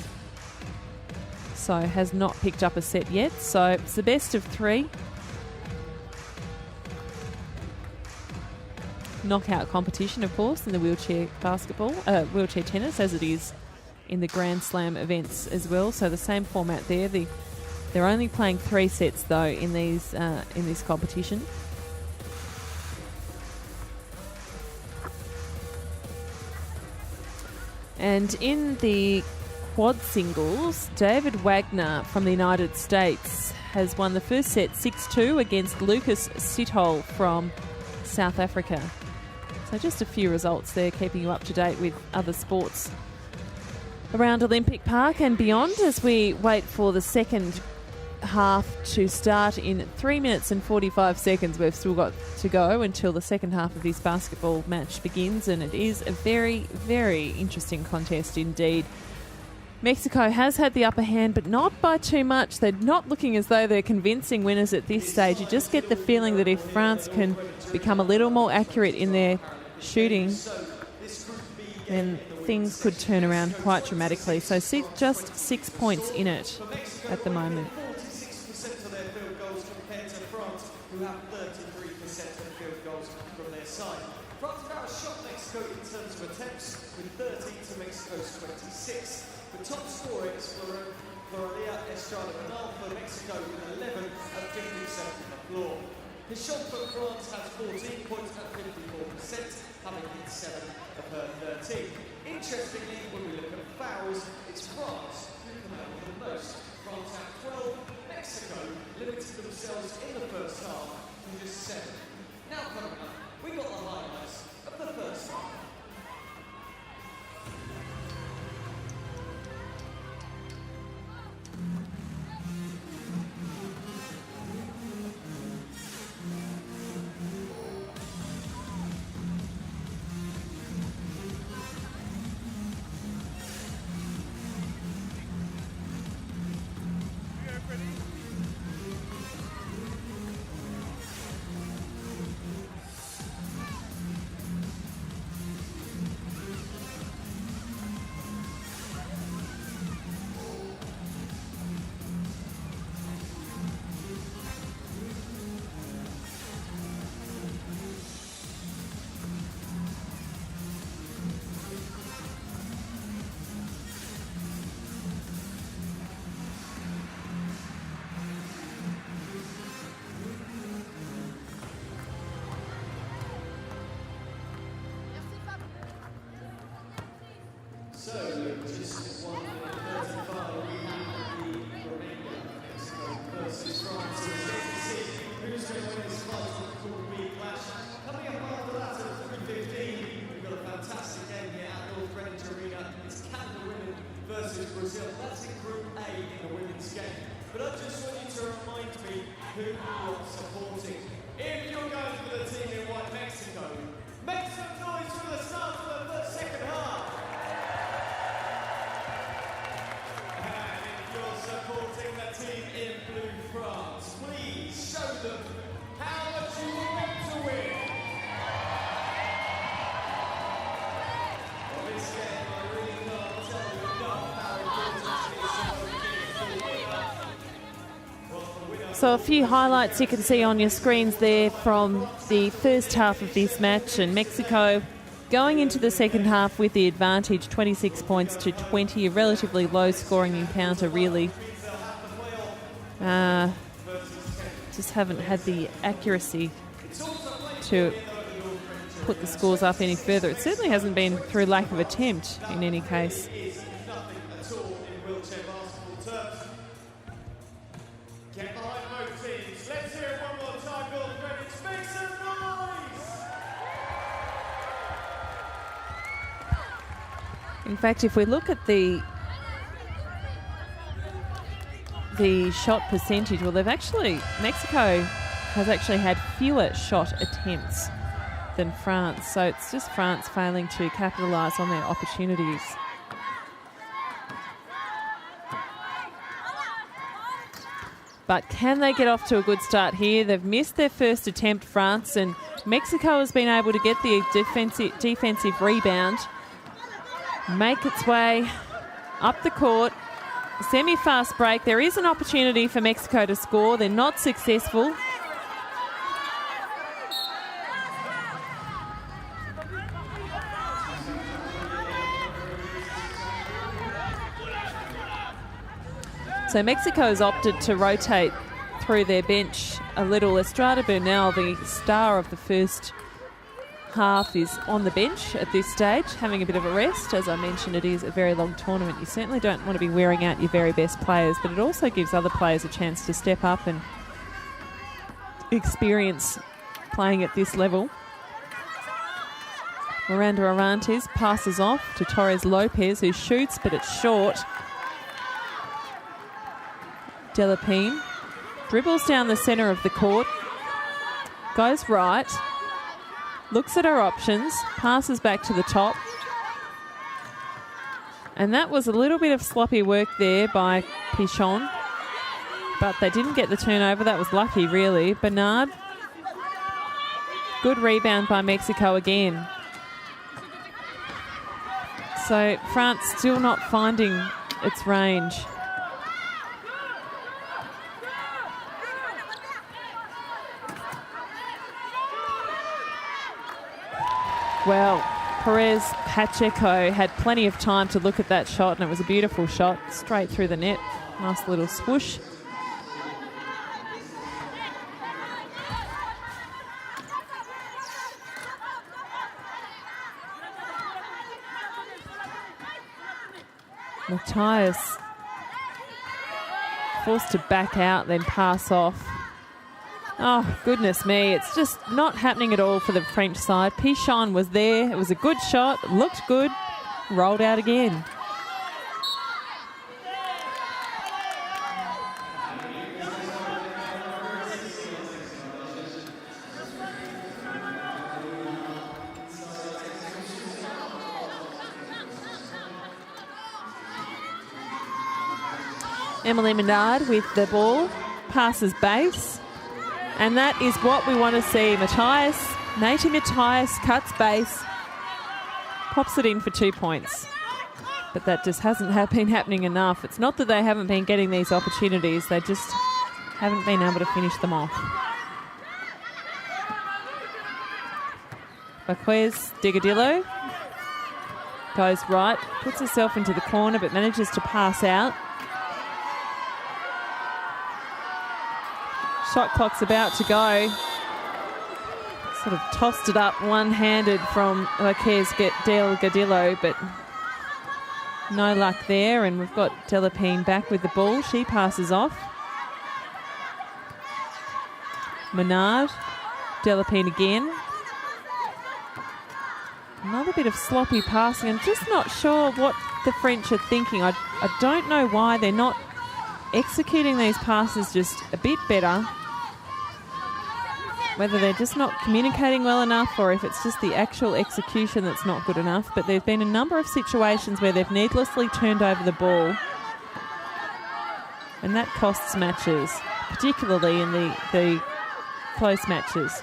has not picked up a set yet. So it's the best of 3. knockout competition, of course, in the wheelchair wheelchair tennis, as it is in the Grand Slam events as well. So the same format there. They're only playing 3 sets though in this competition. And in the quad singles, David Wagner from the United States has won the first set 6-2 against Lucas Sithole from South Africa. So just a few results there, keeping you up to date with other sports around Olympic Park and beyond as we wait for the second half to start in 3 minutes and 45 seconds. We've still got to go until the second half of this basketball match begins, and it is a very, very interesting contest indeed. Mexico has had the upper hand, but not by too much. They're not looking as though they're convincing winners at this stage. You just get the feeling that if France can become a little more accurate in their shooting, then things could turn around quite dramatically. So just 6 points in it at the moment. 46% of their field goals compared to France, who have 33% of field goals from their side. France have outshot Mexico in terms of attempts, with 30 to Mexico's 26. The top scorer is Florelia Estrada Bernal for Mexico with 11 at 50% from the floor. Pichon for France has 14 points at 54%, having hit 7 of her 13. Interestingly, when we look at fouls, it's France who come out with the most. France have 12, Mexico limited themselves in the first half to just 7. Now coming up, we got the highlights of the first half. So, just 1:35, we have the Romania, Mexico versus France. So it's going to see who's going to win this fight. It will be clash. Coming up after that at 3:15, we've got a fantastic game here at North Greenwich Arena. It's Canada women versus Brazil. That's in Group A in the women's game. But I just want you to remind me who you're supporting. If you're going for the team in white Mexico, make some noise for the start of the second half. Supporting the team in blue France, please show them how much you want to win. Well, this game, I really can't tell you enough how important it is. So a few highlights you can see on your screens there from the first half of this match, and Mexico going into the second half with the advantage, 26 points to 20, a relatively low-scoring encounter, really. Just haven't had the accuracy to put the scores up any further. It certainly hasn't been through lack of attempt in any case. In fact, if we look at the shot percentage, well, Mexico has actually had fewer shot attempts than France, so it's just France failing to capitalise on their opportunities. But can they get off to a good start here? They've missed their first attempt, France, and Mexico has been able to get the defensive rebound, make its way up the court. Semi-fast break. There is an opportunity for Mexico to score. They're not successful. So Mexico has opted to rotate through their bench a little. Estrada Bernal, the star of the first half, is on the bench at this stage, having a bit of a rest. As I mentioned, it is a very long tournament. You certainly don't want to be wearing out your very best players, but it also gives other players a chance to step up and experience playing at this level. Miranda Arantes passes off to Torres Lopez, who shoots, but it's short. Delapine dribbles down the centre of the court, goes right, looks at her options, passes back to the top. And that was a little bit of sloppy work there by Pichon, but they didn't get the turnover. That was lucky, really. Bernard, good rebound by Mexico again. So France still not finding its range. Well, Perez Pacheco had plenty of time to look at that shot, and it was a beautiful shot, straight through the net. Nice little swoosh. Matthias forced to back out, then pass off. Oh, goodness me. It's just not happening at all for the French side. Pichon was there. It was a good shot. It looked good. Rolled out again. Emily Menard with the ball. Passes base. And that is what we want to see. Naty Matthias cuts base, pops it in for 2 points. But that just hasn't been happening enough. It's not that they haven't been getting these opportunities, they just haven't been able to finish them off. Baquez Digadillo goes right, puts herself into the corner but manages to pass out. Shot clock's about to go. Sort of tossed it up one-handed from Baquez Del Gadillo, but no luck there. And we've got Delapine back with the ball. She passes off. Menard, Delapine again. Another bit of sloppy passing. I'm just not sure what the French are thinking. I don't know why they're not executing these passes just a bit better. Whether they're just not communicating well enough or if it's just the actual execution that's not good enough. But there's been a number of situations where they've needlessly turned over the ball. And that costs matches, particularly in the close matches.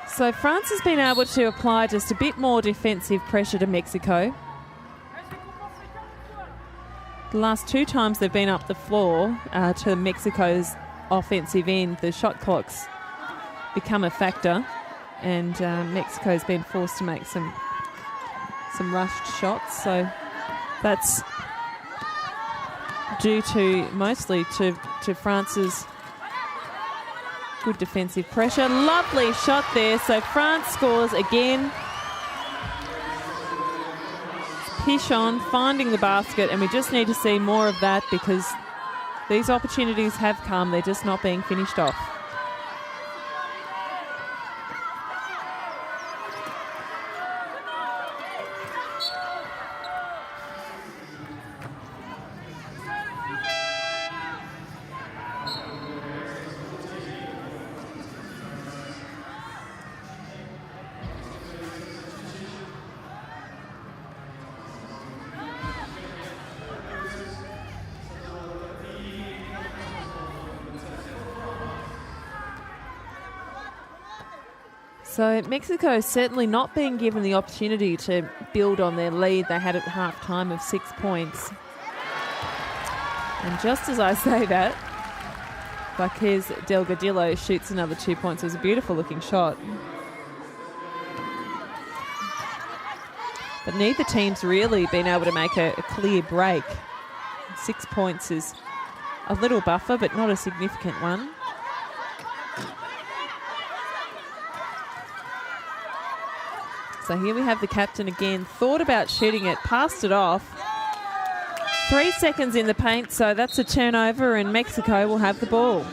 So France has been able to apply just a bit more defensive pressure to Mexico. The last 2 times they've been up the floor to Mexico's offensive end, the shot clock's become a factor, and Mexico's been forced to make some rushed shots. So that's due to mostly to France's good defensive pressure. Lovely shot there. So France scores again. Pichon finding the basket, and we just need to see more of that because these opportunities have come. They're just not being finished off. So Mexico is certainly not being given the opportunity to build on their lead they had at half-time of 6 points. And just as I say that, Marquez Delgadillo shoots another 2 points. It was a beautiful looking shot. But neither team's really been able to make a clear break. 6 points is a little buffer, but not a significant one. So here we have the captain again. Thought about shooting it, passed it off. 3 seconds in the paint, so that's a turnover, and Mexico will have the ball.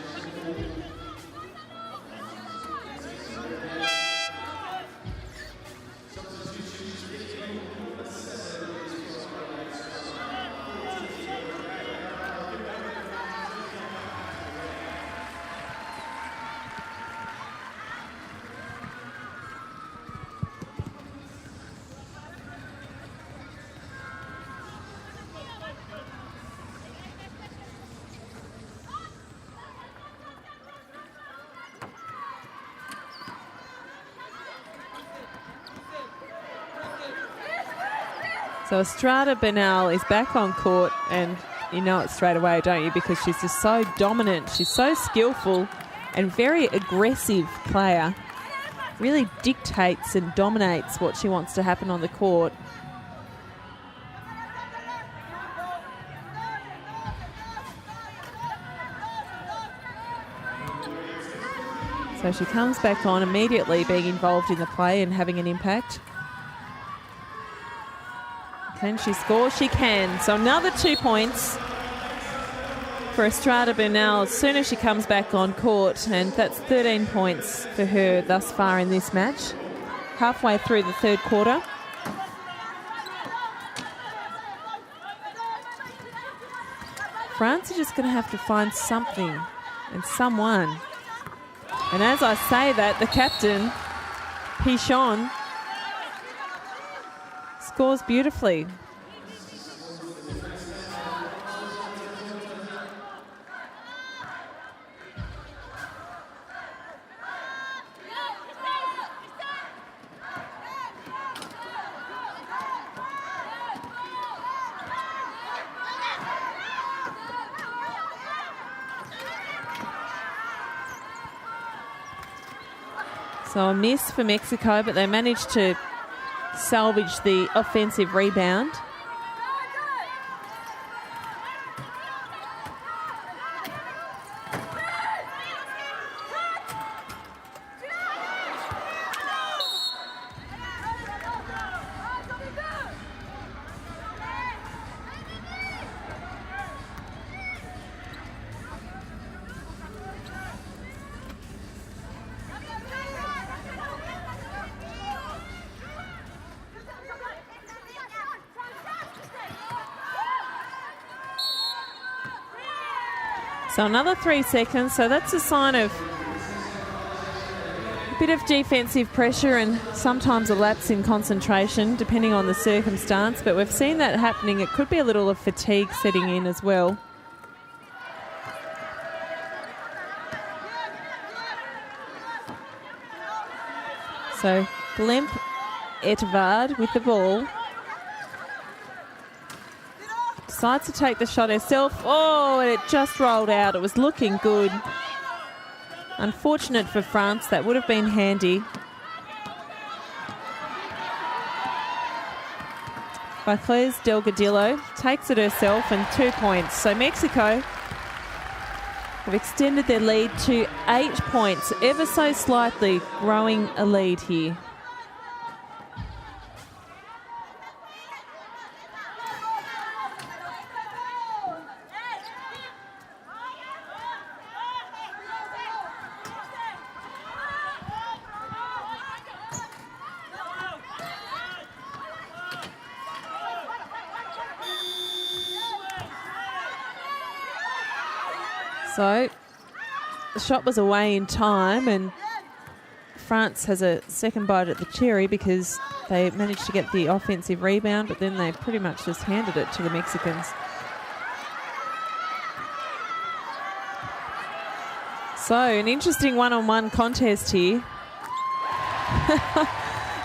So Estrada Bernal is back on court, and you know it straight away, don't you? Because she's just so dominant. She's so skillful and very aggressive player. Really dictates and dominates what she wants to happen on the court. So she comes back on immediately, being involved in the play and having an impact. Can she score? She can. So another 2 points for Estrada Bernal as soon as she comes back on court, and that's 13 points for her thus far in this match. Halfway through the third quarter. France are just going to have to find something and someone. And as I say that, the captain, Pichon, scores beautifully. So a miss for Mexico, but they managed to salvage the offensive rebound. So another 3 seconds, so that's a sign of a bit of defensive pressure and sometimes a lapse in concentration, depending on the circumstance. But we've seen that happening. It could be a little of fatigue setting in as well. So Glemp Etevard with the ball. Decides to take the shot herself. Oh, and it just rolled out. It was looking good. Unfortunate for France. That would have been handy. Marquez Delgadillo takes it herself and 2 points. So Mexico have extended their lead to 8 points, ever so slightly growing a lead here. So the shot was away in time, and France has a second bite at the cherry because they managed to get the offensive rebound, but then they pretty much just handed it to the Mexicans. So an interesting one-on-one contest here.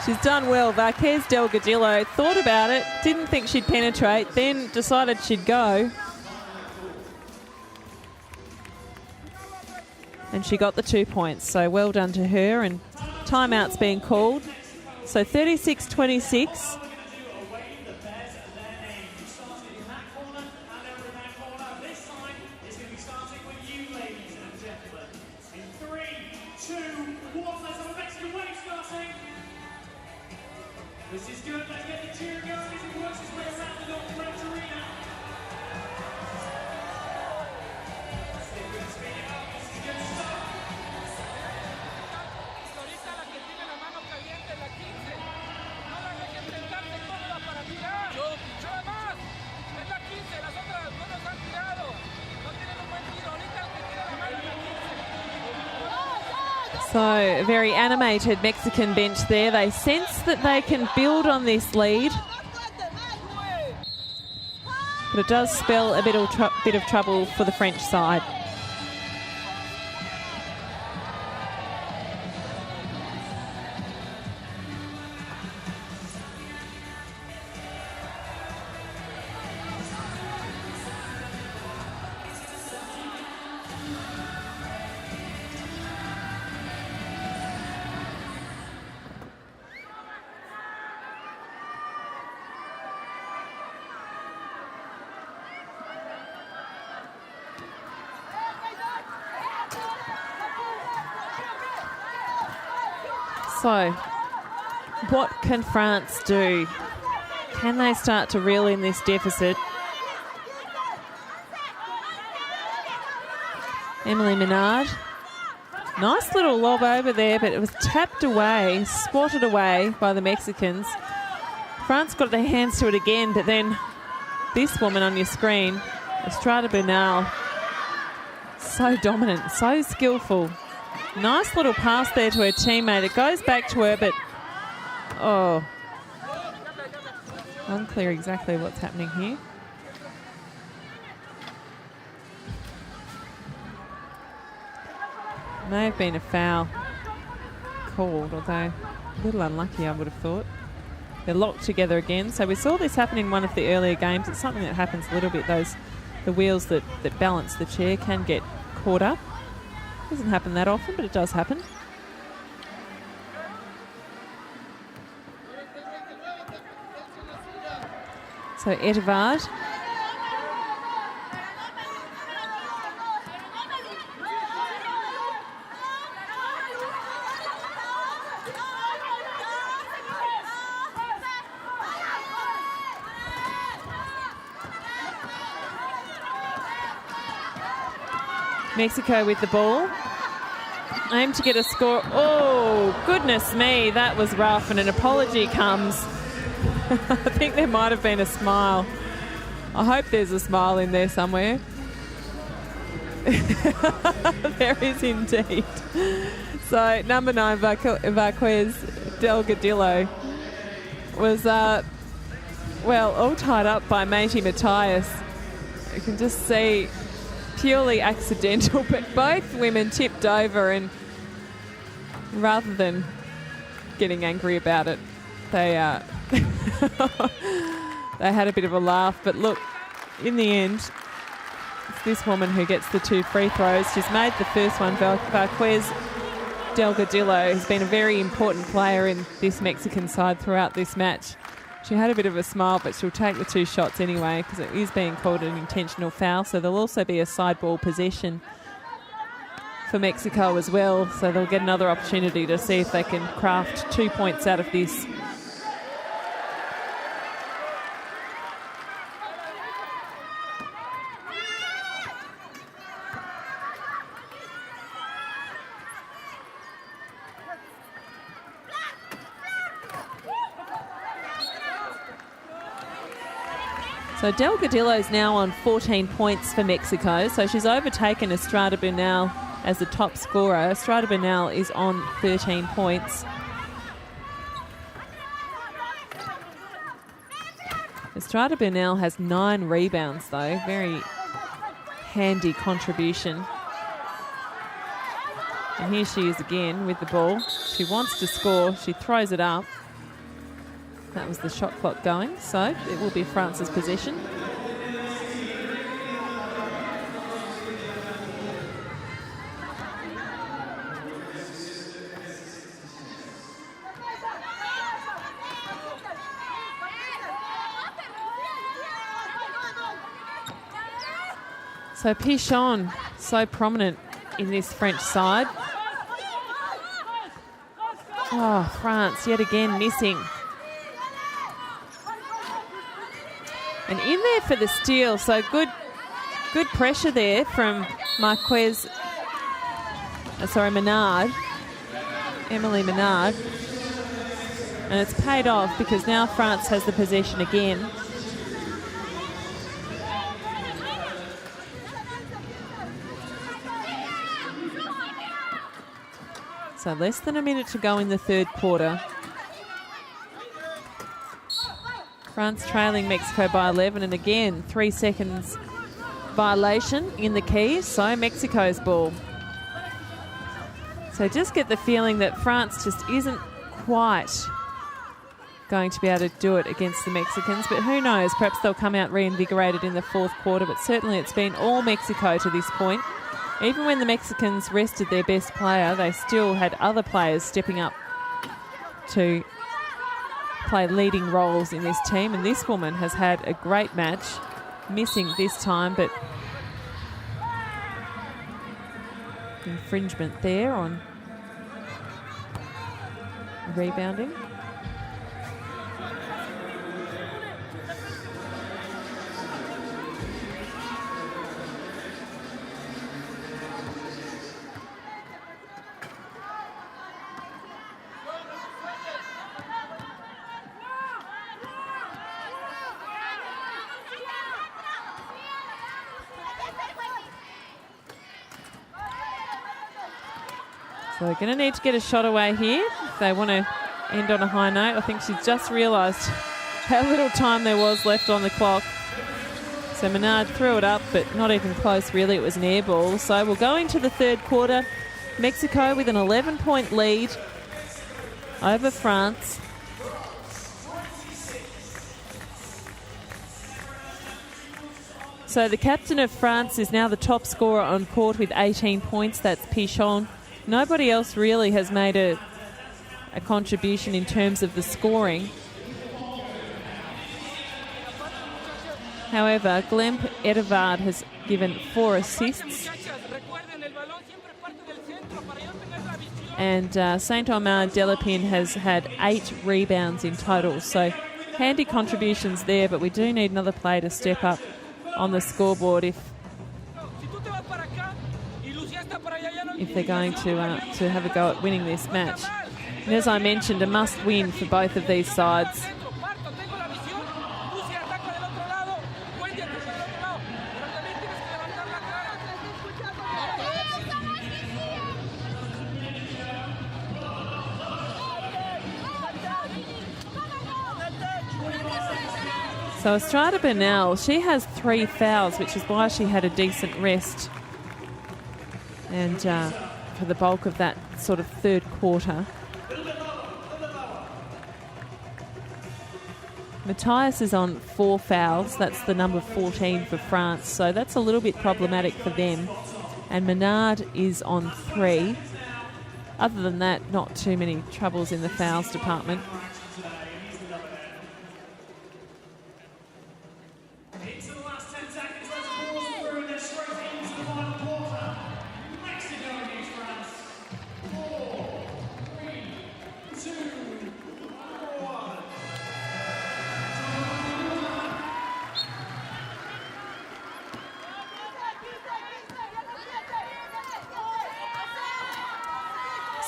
She's done well. Marquez Delgadillo thought about it, didn't think she'd penetrate, then decided she'd go. And she got the 2 points, so well done to her. And timeout's being called. So 36-26. This is good. Let's get the cheer going as he works his way around the North Greenwich Arena. Stick with the speed up. This is good stuff. Ahorita la que tiene la mano caliente es la 15. No la dejen sentarse cómoda para tirar. Yo más. Es la 15. Las otras no nos han tirado. No tienen un buen tiro. Ahorita el que tiene la mano es la 15. So, a very animated Mexican bench there. They sense that they can build on this lead. But it does spell a bit of trouble for the French side. So, what can France do? Can they start to reel in this deficit? Emily Menard. Nice little lob over there, but it was tapped away, swatted away by the Mexicans. France got their hands to it again, but then this woman on your screen, Estrada Bernal, so dominant, so skillful. Nice little pass there to her teammate. It goes back to her, but unclear exactly what's happening here. May have been a foul called, although a little unlucky, I would have thought. They're locked together again. So we saw this happen in one of the earlier games. It's something that happens a little bit. The wheels that balance the chair can get caught up. Doesn't happen that often, but it does happen. So Edvard. Mexico with the ball. Aim to get a score. Oh, goodness me, that was rough, and an apology comes. I think there might have been a smile. I hope there's a smile in there somewhere. There is indeed. So, number 9, Varquez Delgadillo was, all tied up by matey Matthias. You can just see purely accidental, but both women tipped over, and rather than getting angry about it, they they had a bit of a laugh. But look, in the end, it's this woman who gets the 2 free throws. She's made the first one. Varquez Delgadillo has been a very important player in this Mexican side throughout this match. She had a bit of a smile, but she'll take the 2 shots anyway because it is being called an intentional foul. So there'll also be a side ball possession for Mexico as well. So they'll get another opportunity to see if they can craft 2 points out of this. So Delgadillo's now on 14 points for Mexico. So she's overtaken Estrada Bernal as the top scorer. Estrada Bernal is on 13 points. Estrada Bernal has 9 rebounds though. Very handy contribution. And here she is again with the ball. She wants to score. She throws it up. That was the shot clock going, so it will be France's possession. So Pichon, so prominent in this French side. Oh, France yet again missing. And in there for the steal, so good pressure there from Menard, Emily Menard. And it's paid off because now France has the possession again. So less than a minute to go in the third quarter. France trailing Mexico by 11, and again 3 seconds violation in the key, so Mexico's ball. So just get the feeling that France just isn't quite going to be able to do it against the Mexicans, but who knows, perhaps they'll come out reinvigorated in the fourth quarter, but certainly it's been all Mexico to this point. Even when the Mexicans rested their best player, they still had other players stepping up to play leading roles in this team, and this woman has had a great match, missing this time, but infringement there on rebounding. So they're going to need to get a shot away here if they want to end on a high note. I think she's just realised how little time there was left on the clock. So Menard threw it up, but not even close really. It was an air ball. So we'll go into the third quarter. Mexico with an 11-point lead over France. So the captain of France is now the top scorer on court with 18 points. That's Pichon. Nobody else really has made a contribution in terms of the scoring. However, Glemp Edevard has given 4 assists. And Saint-Omer Delapin has had 8 rebounds in total. So handy contributions there, but we do need another player to step up on the scoreboard if they're going to have a go at winning this match. And as I mentioned, a must-win for both of these sides. So Estrada Bernal, she has 3 fouls, which is why she had a decent rest. And for the bulk of that sort of third quarter. Matthias is on 4 fouls. That's the number 14 for France. So that's a little bit problematic for them. And Menard is on 3. Other than that, not too many troubles in the fouls department.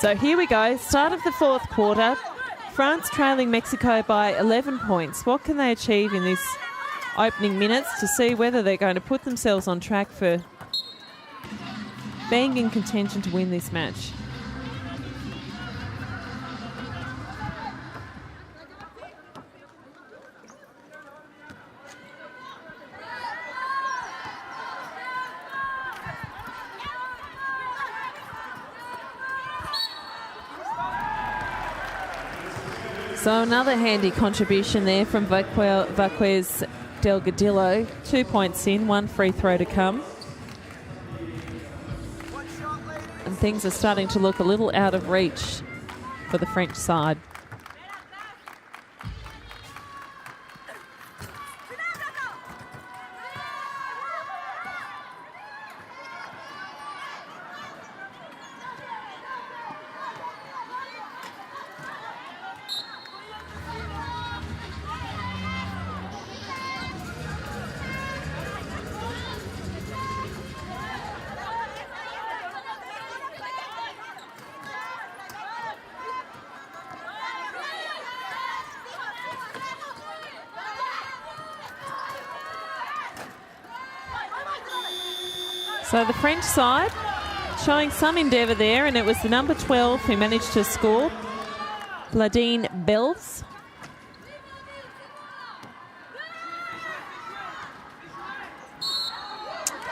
So here we go, start of the fourth quarter. France trailing Mexico by 11 points. What can they achieve in this opening minutes to see whether they're going to put themselves on track for being in contention to win this match? So another handy contribution there from Vaquez Delgadillo. 2 points in, 1 free throw to come. And things are starting to look a little out of reach for the French side. So the French side showing some endeavour there, and it was the number 12 who managed to score, Vladine Bells.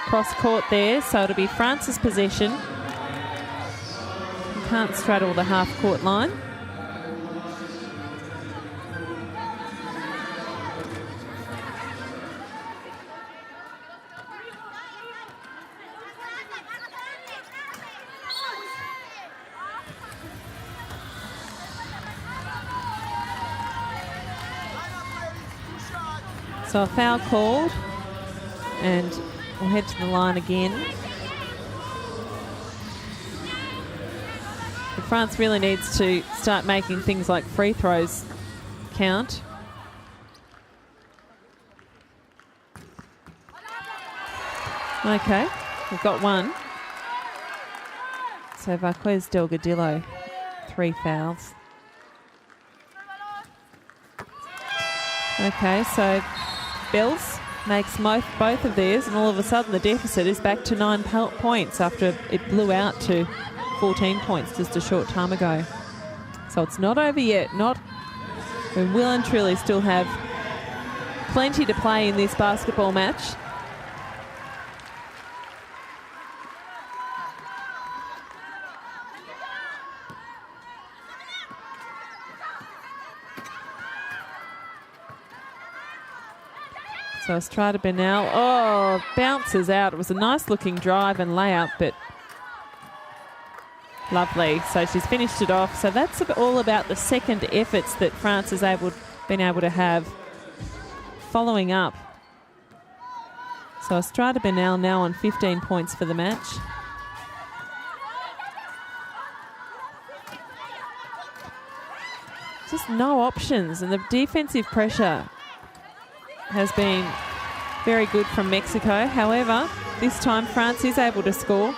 Cross court there, so it'll be France's possession. You can't straddle the half court line. So a foul called, and we'll head to the line again. But France really needs to start making things like free throws count. Okay, we've got one. So Varquez Delgadillo, 3 fouls. Okay, so Bells makes both of theirs, and all of a sudden the deficit is back to 9 points after it blew out to 14 points just a short time ago. So it's not over yet. We will and truly still have plenty to play in this basketball match. So Estrada Bernal, bounces out. It was a nice looking drive and layup, but lovely. So she's finished it off. So that's all about the second efforts that France has been able to have following up. So Estrada Bernal now on 15 points for the match. Just no options, and the defensive pressure has been very good from Mexico. However, this time France is able to score.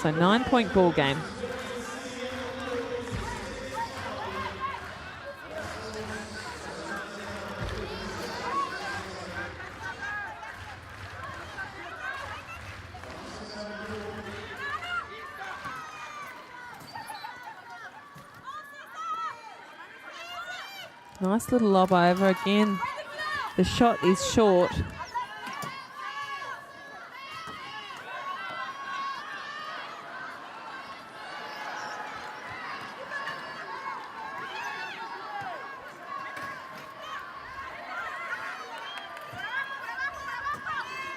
So 9-point ball game. Nice little lob over again. The shot is short.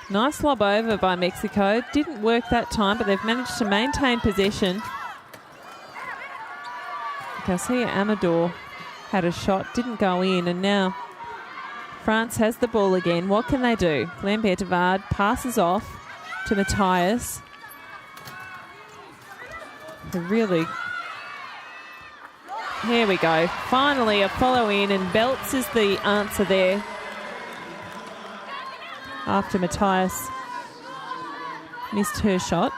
Nice lob over by Mexico. Didn't work that time, but they've managed to maintain possession. Garcia Amador had a shot, didn't go in, and now France has the ball again. What can they do? Lambert Tavard passes off to Matthias. Here we go. Finally a follow in, and Belts is the answer there after Matthias missed her shot.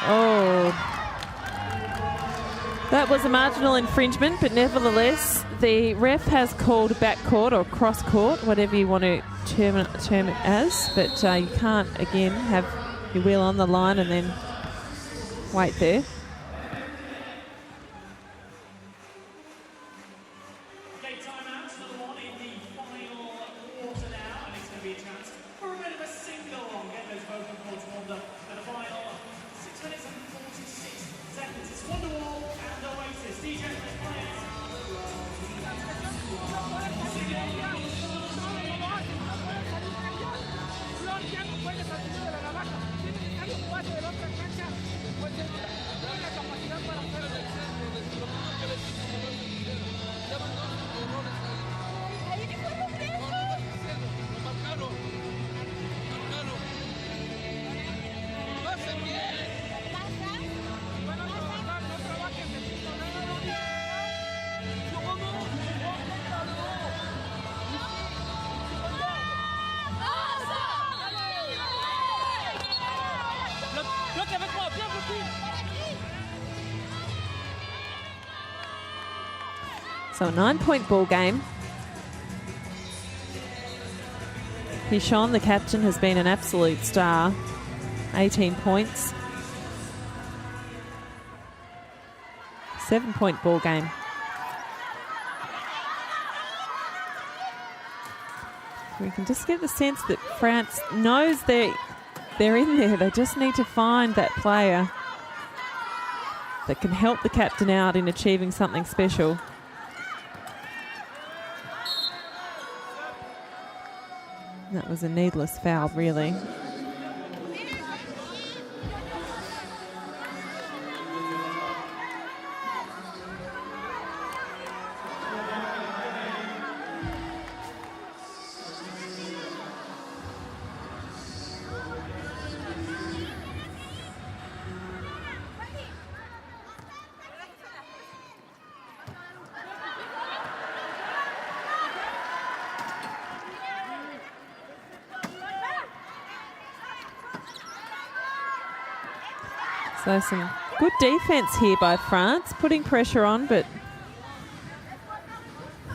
Oh, that was a marginal infringement, but nevertheless, the ref has called backcourt or cross-court, whatever you want to term it as, but you can't, again, have your wheel on the line and then wait there. So a 9-point ball game. Pichon, the captain, has been an absolute star. 18 points. 7-point ball game. We can just get the sense that France knows they're in there. They just need to find that player that can help the captain out in achieving something special. That was a needless foul, really. So some good defence here by France, putting pressure on, but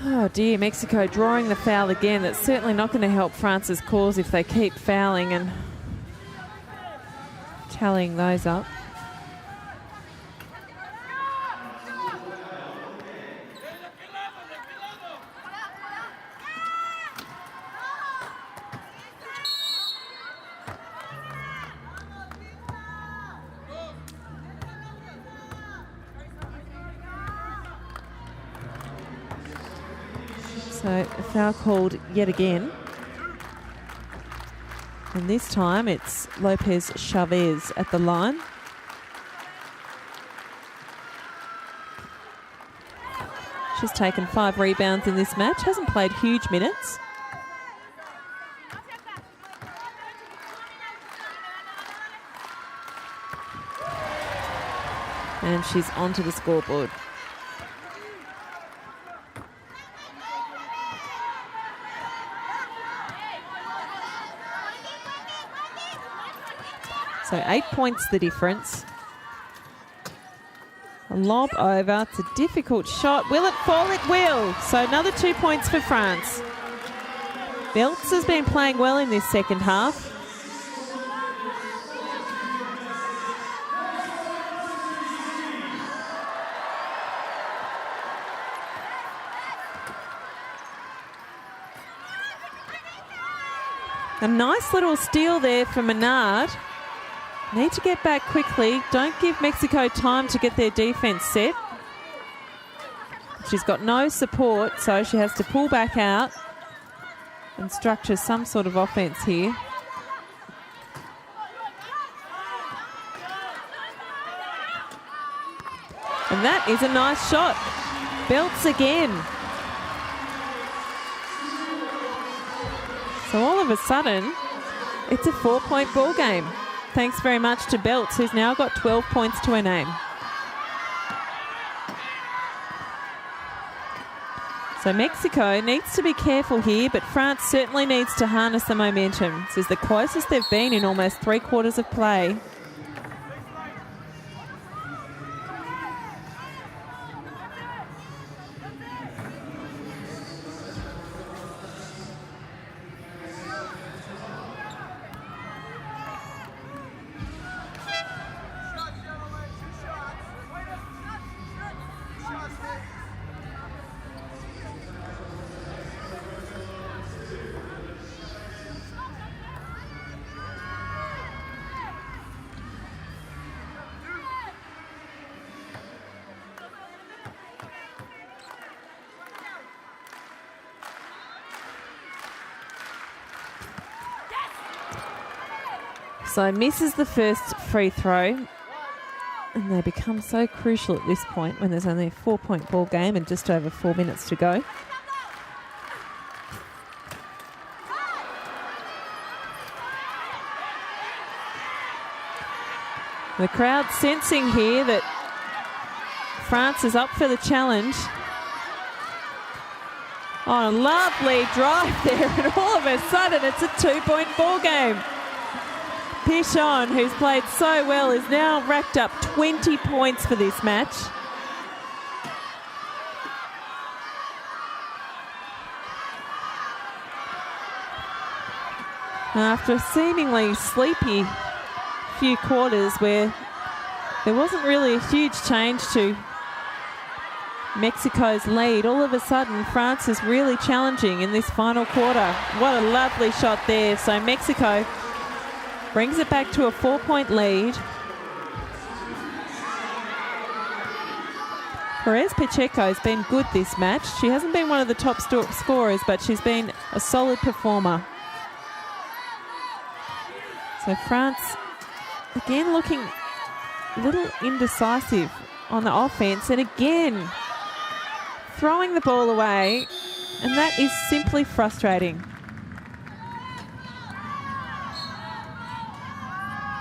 oh dear, Mexico drawing the foul again. That's certainly not going to help France's cause if they keep fouling and tallying those up. So a foul called yet again. And this time it's Lopez Chavez at the line. She's taken 5 rebounds in this match, hasn't played huge minutes. And she's onto the scoreboard. So 8 points the difference. A lob over. It's a difficult shot. Will it fall? It will. So another 2 points for France. Belts has been playing well in this second half. A nice little steal there for Menard. Need to get back quickly. Don't give Mexico time to get their defence set. She's got no support, so she has to pull back out and structure some sort of offence here. And that is a nice shot. Belts again. So all of a sudden, it's a 4-point ball game. Thanks very much to Belts, who's now got 12 points to her name. So Mexico needs to be careful here, but France certainly needs to harness the momentum. This is the closest they've been in almost 3 quarters of play. So misses the first free throw, and they become so crucial at this point when there's only a 4-point ball game and just over 4 minutes to go. The crowd sensing here that France is up for the challenge. Oh, a lovely drive there, and all of a sudden it's a 2-point ball game. Pichon, who's played so well, is now racked up 20 points for this match. After a seemingly sleepy few quarters where there wasn't really a huge change to Mexico's lead, all of a sudden France is really challenging in this final quarter. What a lovely shot there. So Mexico brings it back to a 4-point lead. Perez Pacheco's been good this match. She hasn't been one of the top scorers, but she's been a solid performer. So France, again, looking a little indecisive on the offense, and again, throwing the ball away, and that is simply frustrating.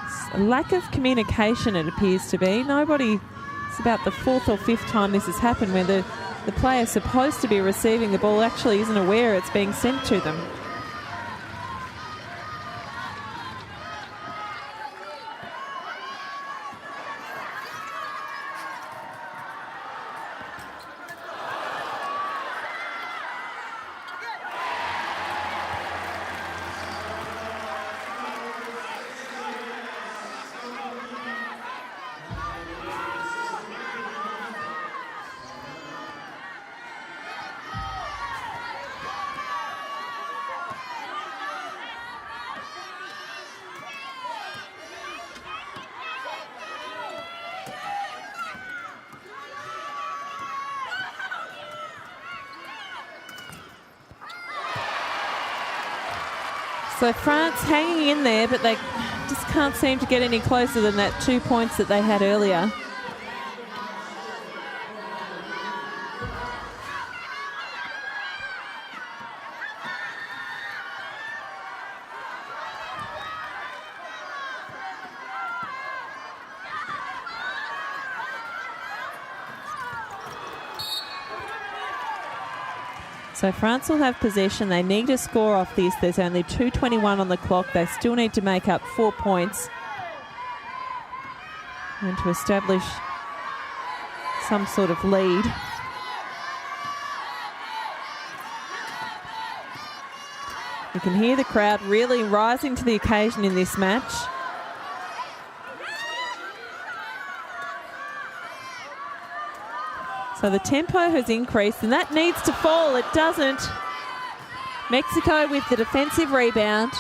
It's a lack of communication, it appears to be. It's about the 4th or 5th time this has happened where the player supposed to be receiving the ball actually isn't aware it's being sent to them. So France hanging in there, but they just can't seem to get any closer than that 2 points that they had earlier. So France will have possession. They need to score off this. There's only 2:21 on the clock. They still need to make up 4 points and to establish some sort of lead. You can hear the crowd really rising to the occasion in this match. So the tempo has increased, and that needs to fall. It doesn't. Mexico with the defensive rebound.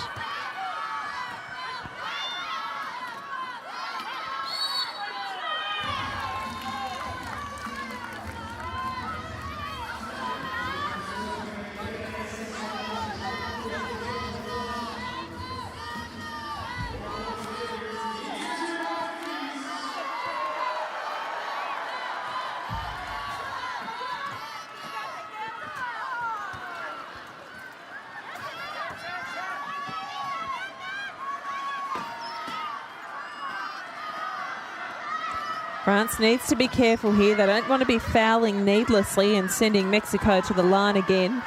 France needs to be careful here. They don't want to be fouling needlessly and sending Mexico to the line again.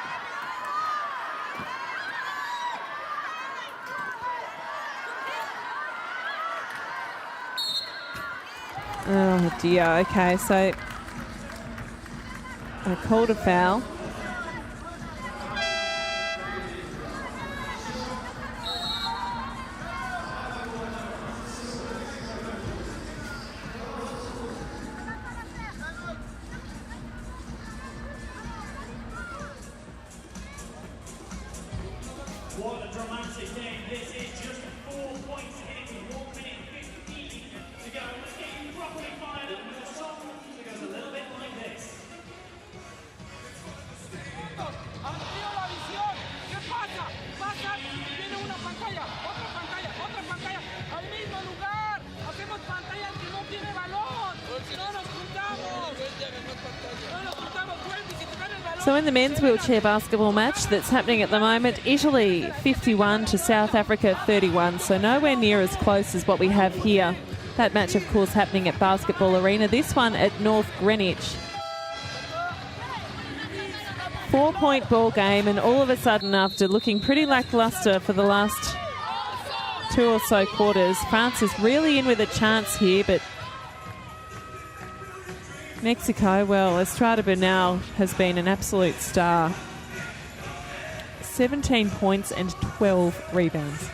Oh dear, okay, so I called a foul. What a dramatic game. This is just 4 points in 1 minute 15 to go. Let's get you properly fired up with a song that goes a little bit like this. Amplío la visión. ¿Qué pasa? Pasa, viene una pantalla, otra pantalla, al mismo lugar. Hacemos pantallas que no tiene balón. No nos juntamos. No nos juntamos. Si te dan el balón. So in the men's wheelchair basketball match that's happening at the moment, Italy 51 to South Africa 31, so nowhere near as close as what we have here. That match, of course, happening at Basketball Arena. This one at North Greenwich. 4-point ball game, and all of a sudden, after looking pretty lacklustre for the last 2 or so quarters, France is really in with a chance here, but Mexico, well, Estrada Bernal has been an absolute star. 17 points and 12 rebounds.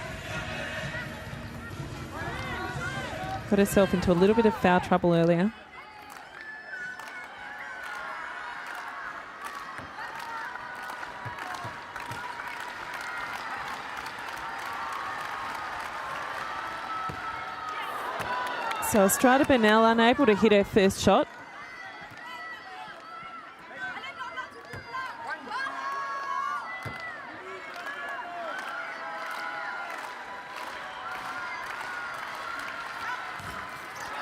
Got herself into a little bit of foul trouble earlier. So Estrada Bernal unable to hit her first shot.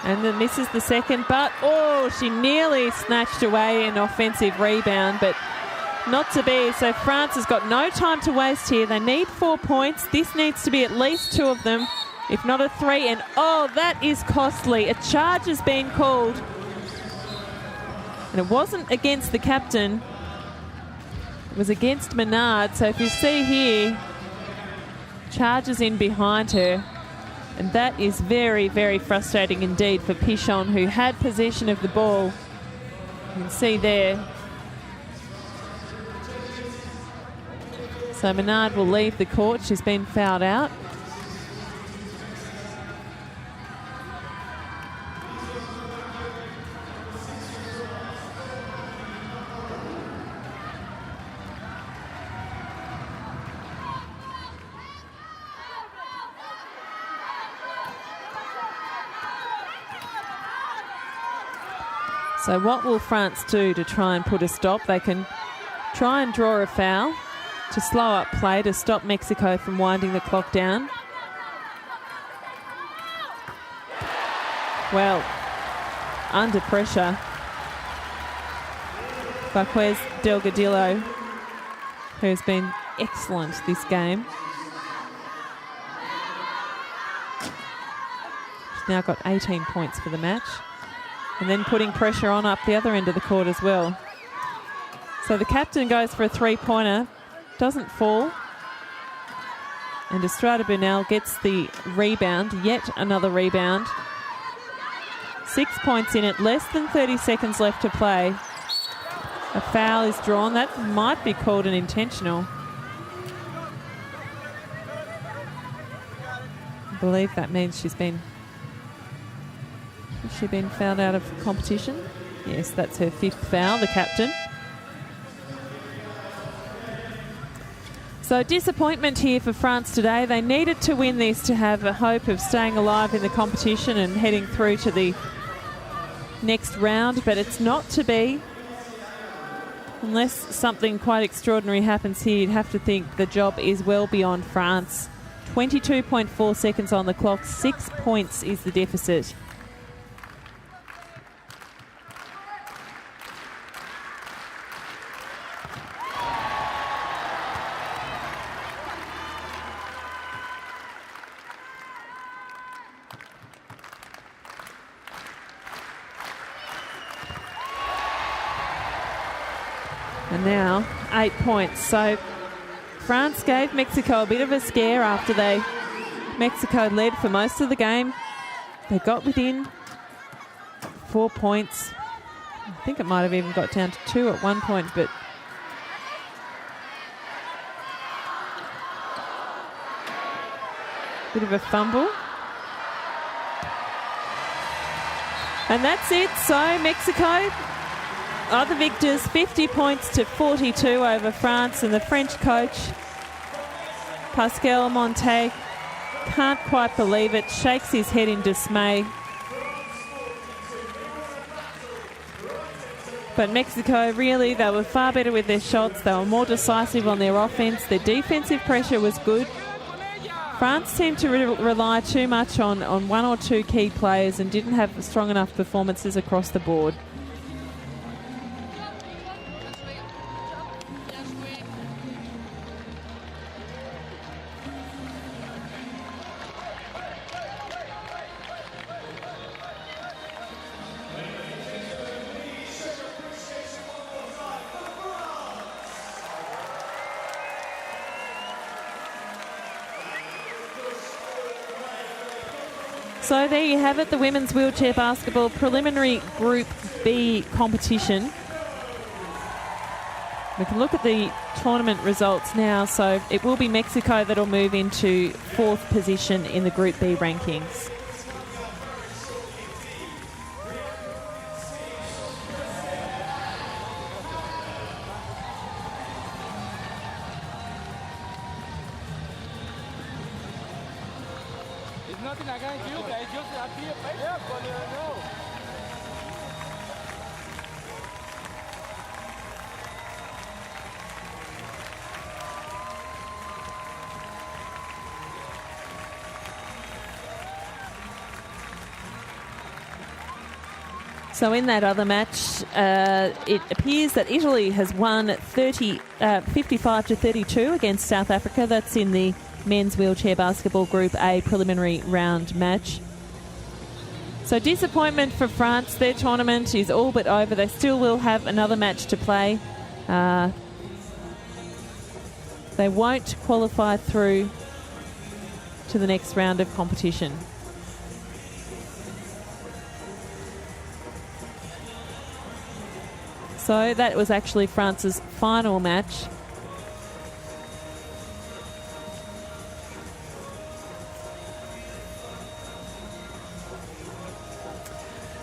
And then misses the second, but she nearly snatched away an offensive rebound, but not to be. So France has got no time to waste here. They need 4 points. This needs to be at least 2 of them, if not a 3. And that is costly. A charge has been called. And it wasn't against the captain. It was against Menard. So if you see here, charges in behind her. And that is very, very frustrating indeed for Pichon, who had possession of the ball. You can see there. So Menard will leave the court. She's been fouled out. So what will France do to try and put a stop? They can try and draw a foul to slow up play to stop Mexico from winding the clock down. Well, under pressure, Baquez Delgadillo, who's been excellent this game. She's now got 18 points for the match. And then putting pressure on up the other end of the court as well. So the captain goes for a three-pointer, doesn't fall. And Estrada Bernal gets the rebound, yet another rebound. 6 points in it, less than 30 seconds left to play. A foul is drawn. That might be called an intentional. I believe that means she's been fouled out of competition? Yes, that's her 5th foul, the captain. So disappointment here for France today. They needed to win this to have a hope of staying alive in the competition and heading through to the next round, but it's not to be. Unless something quite extraordinary happens here, you'd have to think the job is well beyond France. 22.4 seconds on the clock, 6 points is the deficit. And now 8 points. So France gave Mexico a bit of a scare after Mexico led for most of the game. They got within 4 points. I think it might have even got down to 2 at one point, but bit of a fumble. And that's it. So Mexico are the victors, 50 points to 42 over France, and the French coach, Pascal Montet, can't quite believe it, shakes his head in dismay. But Mexico, really, they were far better with their shots. They were more decisive on their offense. Their defensive pressure was good. France seemed to rely too much on one or two key players and didn't have strong enough performances across the board. So there you have it, the women's wheelchair basketball preliminary Group B competition. We can look at the tournament results now. So it will be Mexico that will move into 4th position in the Group B rankings. It's nothing against you guys, just be patient. Yeah, but I know. So in that other match, it appears that Italy has won 55-32 against South Africa. That's in the men's wheelchair basketball Group A preliminary round match. So disappointment for France. Their tournament is all but over. They still will have another match to play. They won't qualify through to the next round of competition. So that was actually France's final match.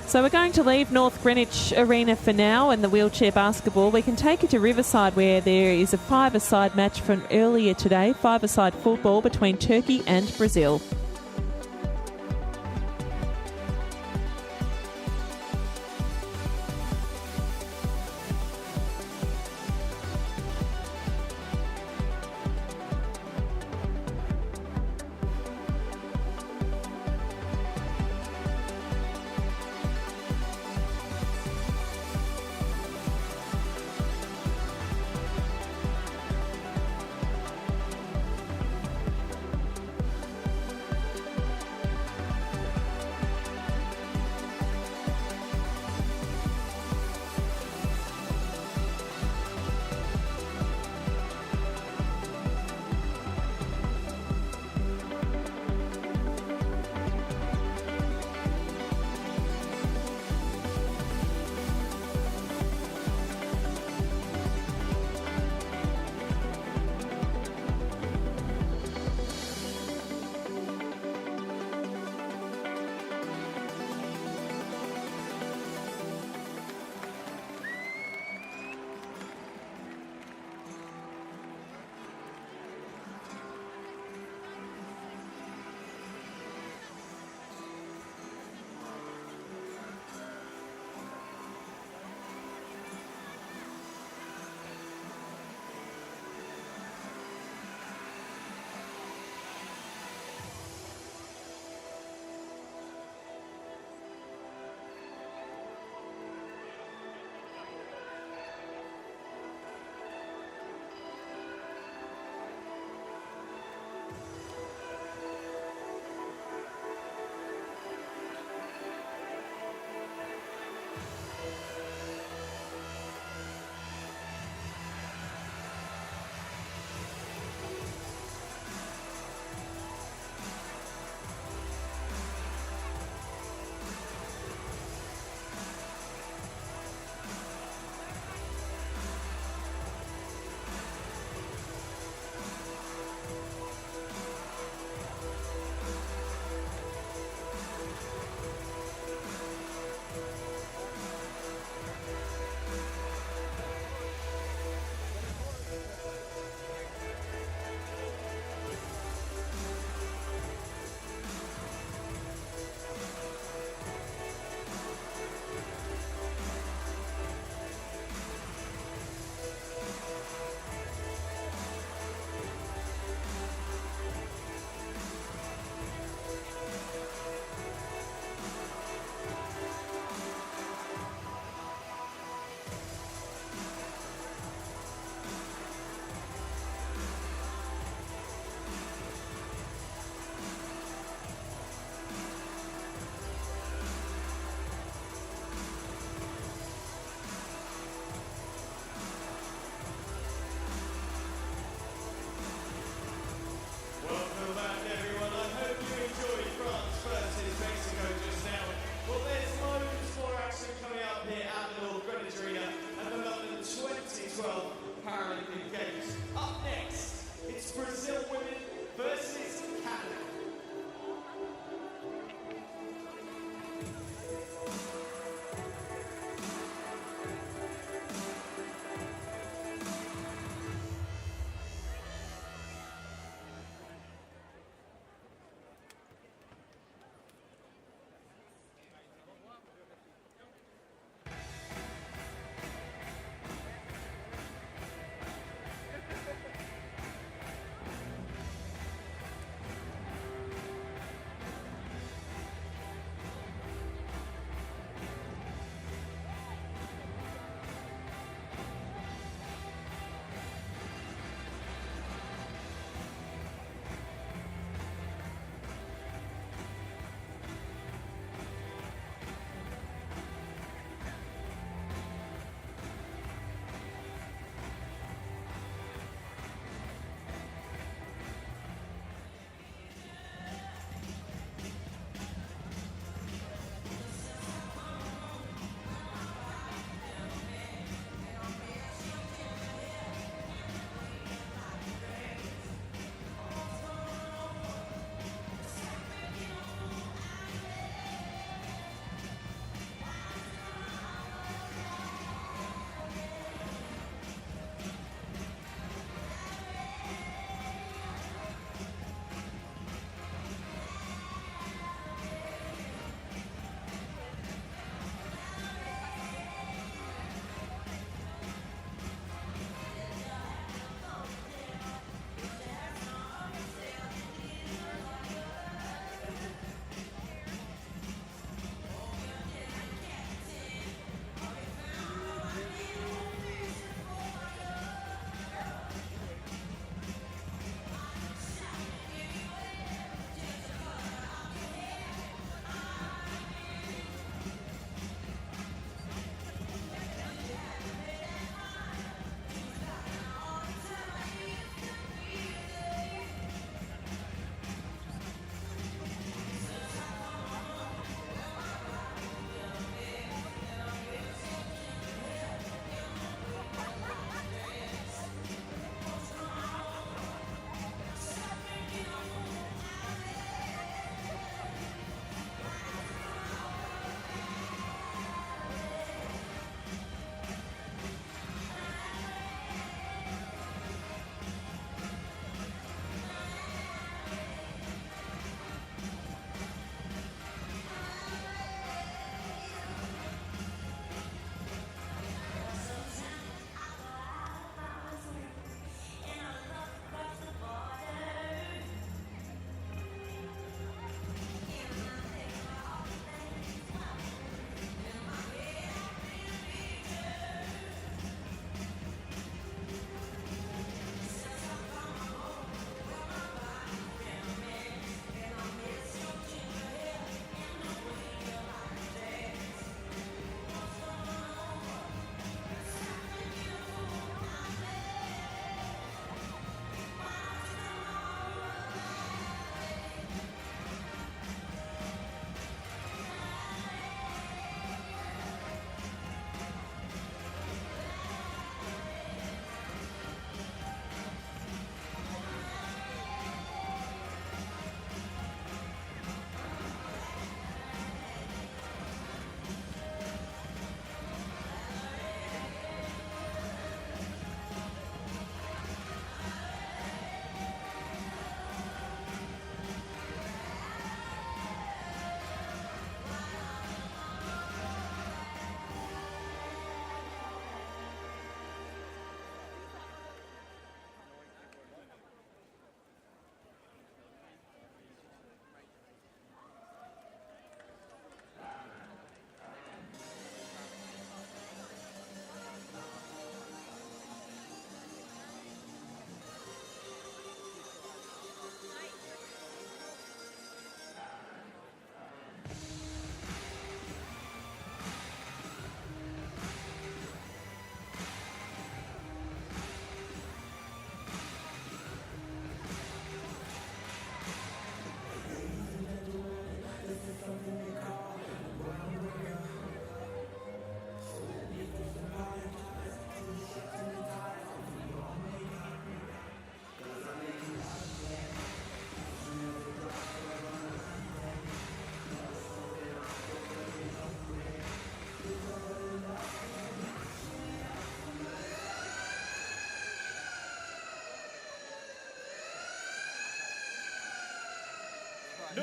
So we're going to leave North Greenwich Arena for now and the wheelchair basketball. We can take you to Riverside where there is a five-a-side match from earlier today, five-a-side football between Turkey and Brazil.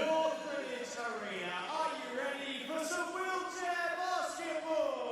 North Greenwich Arena. Are you ready for some wheelchair basketball?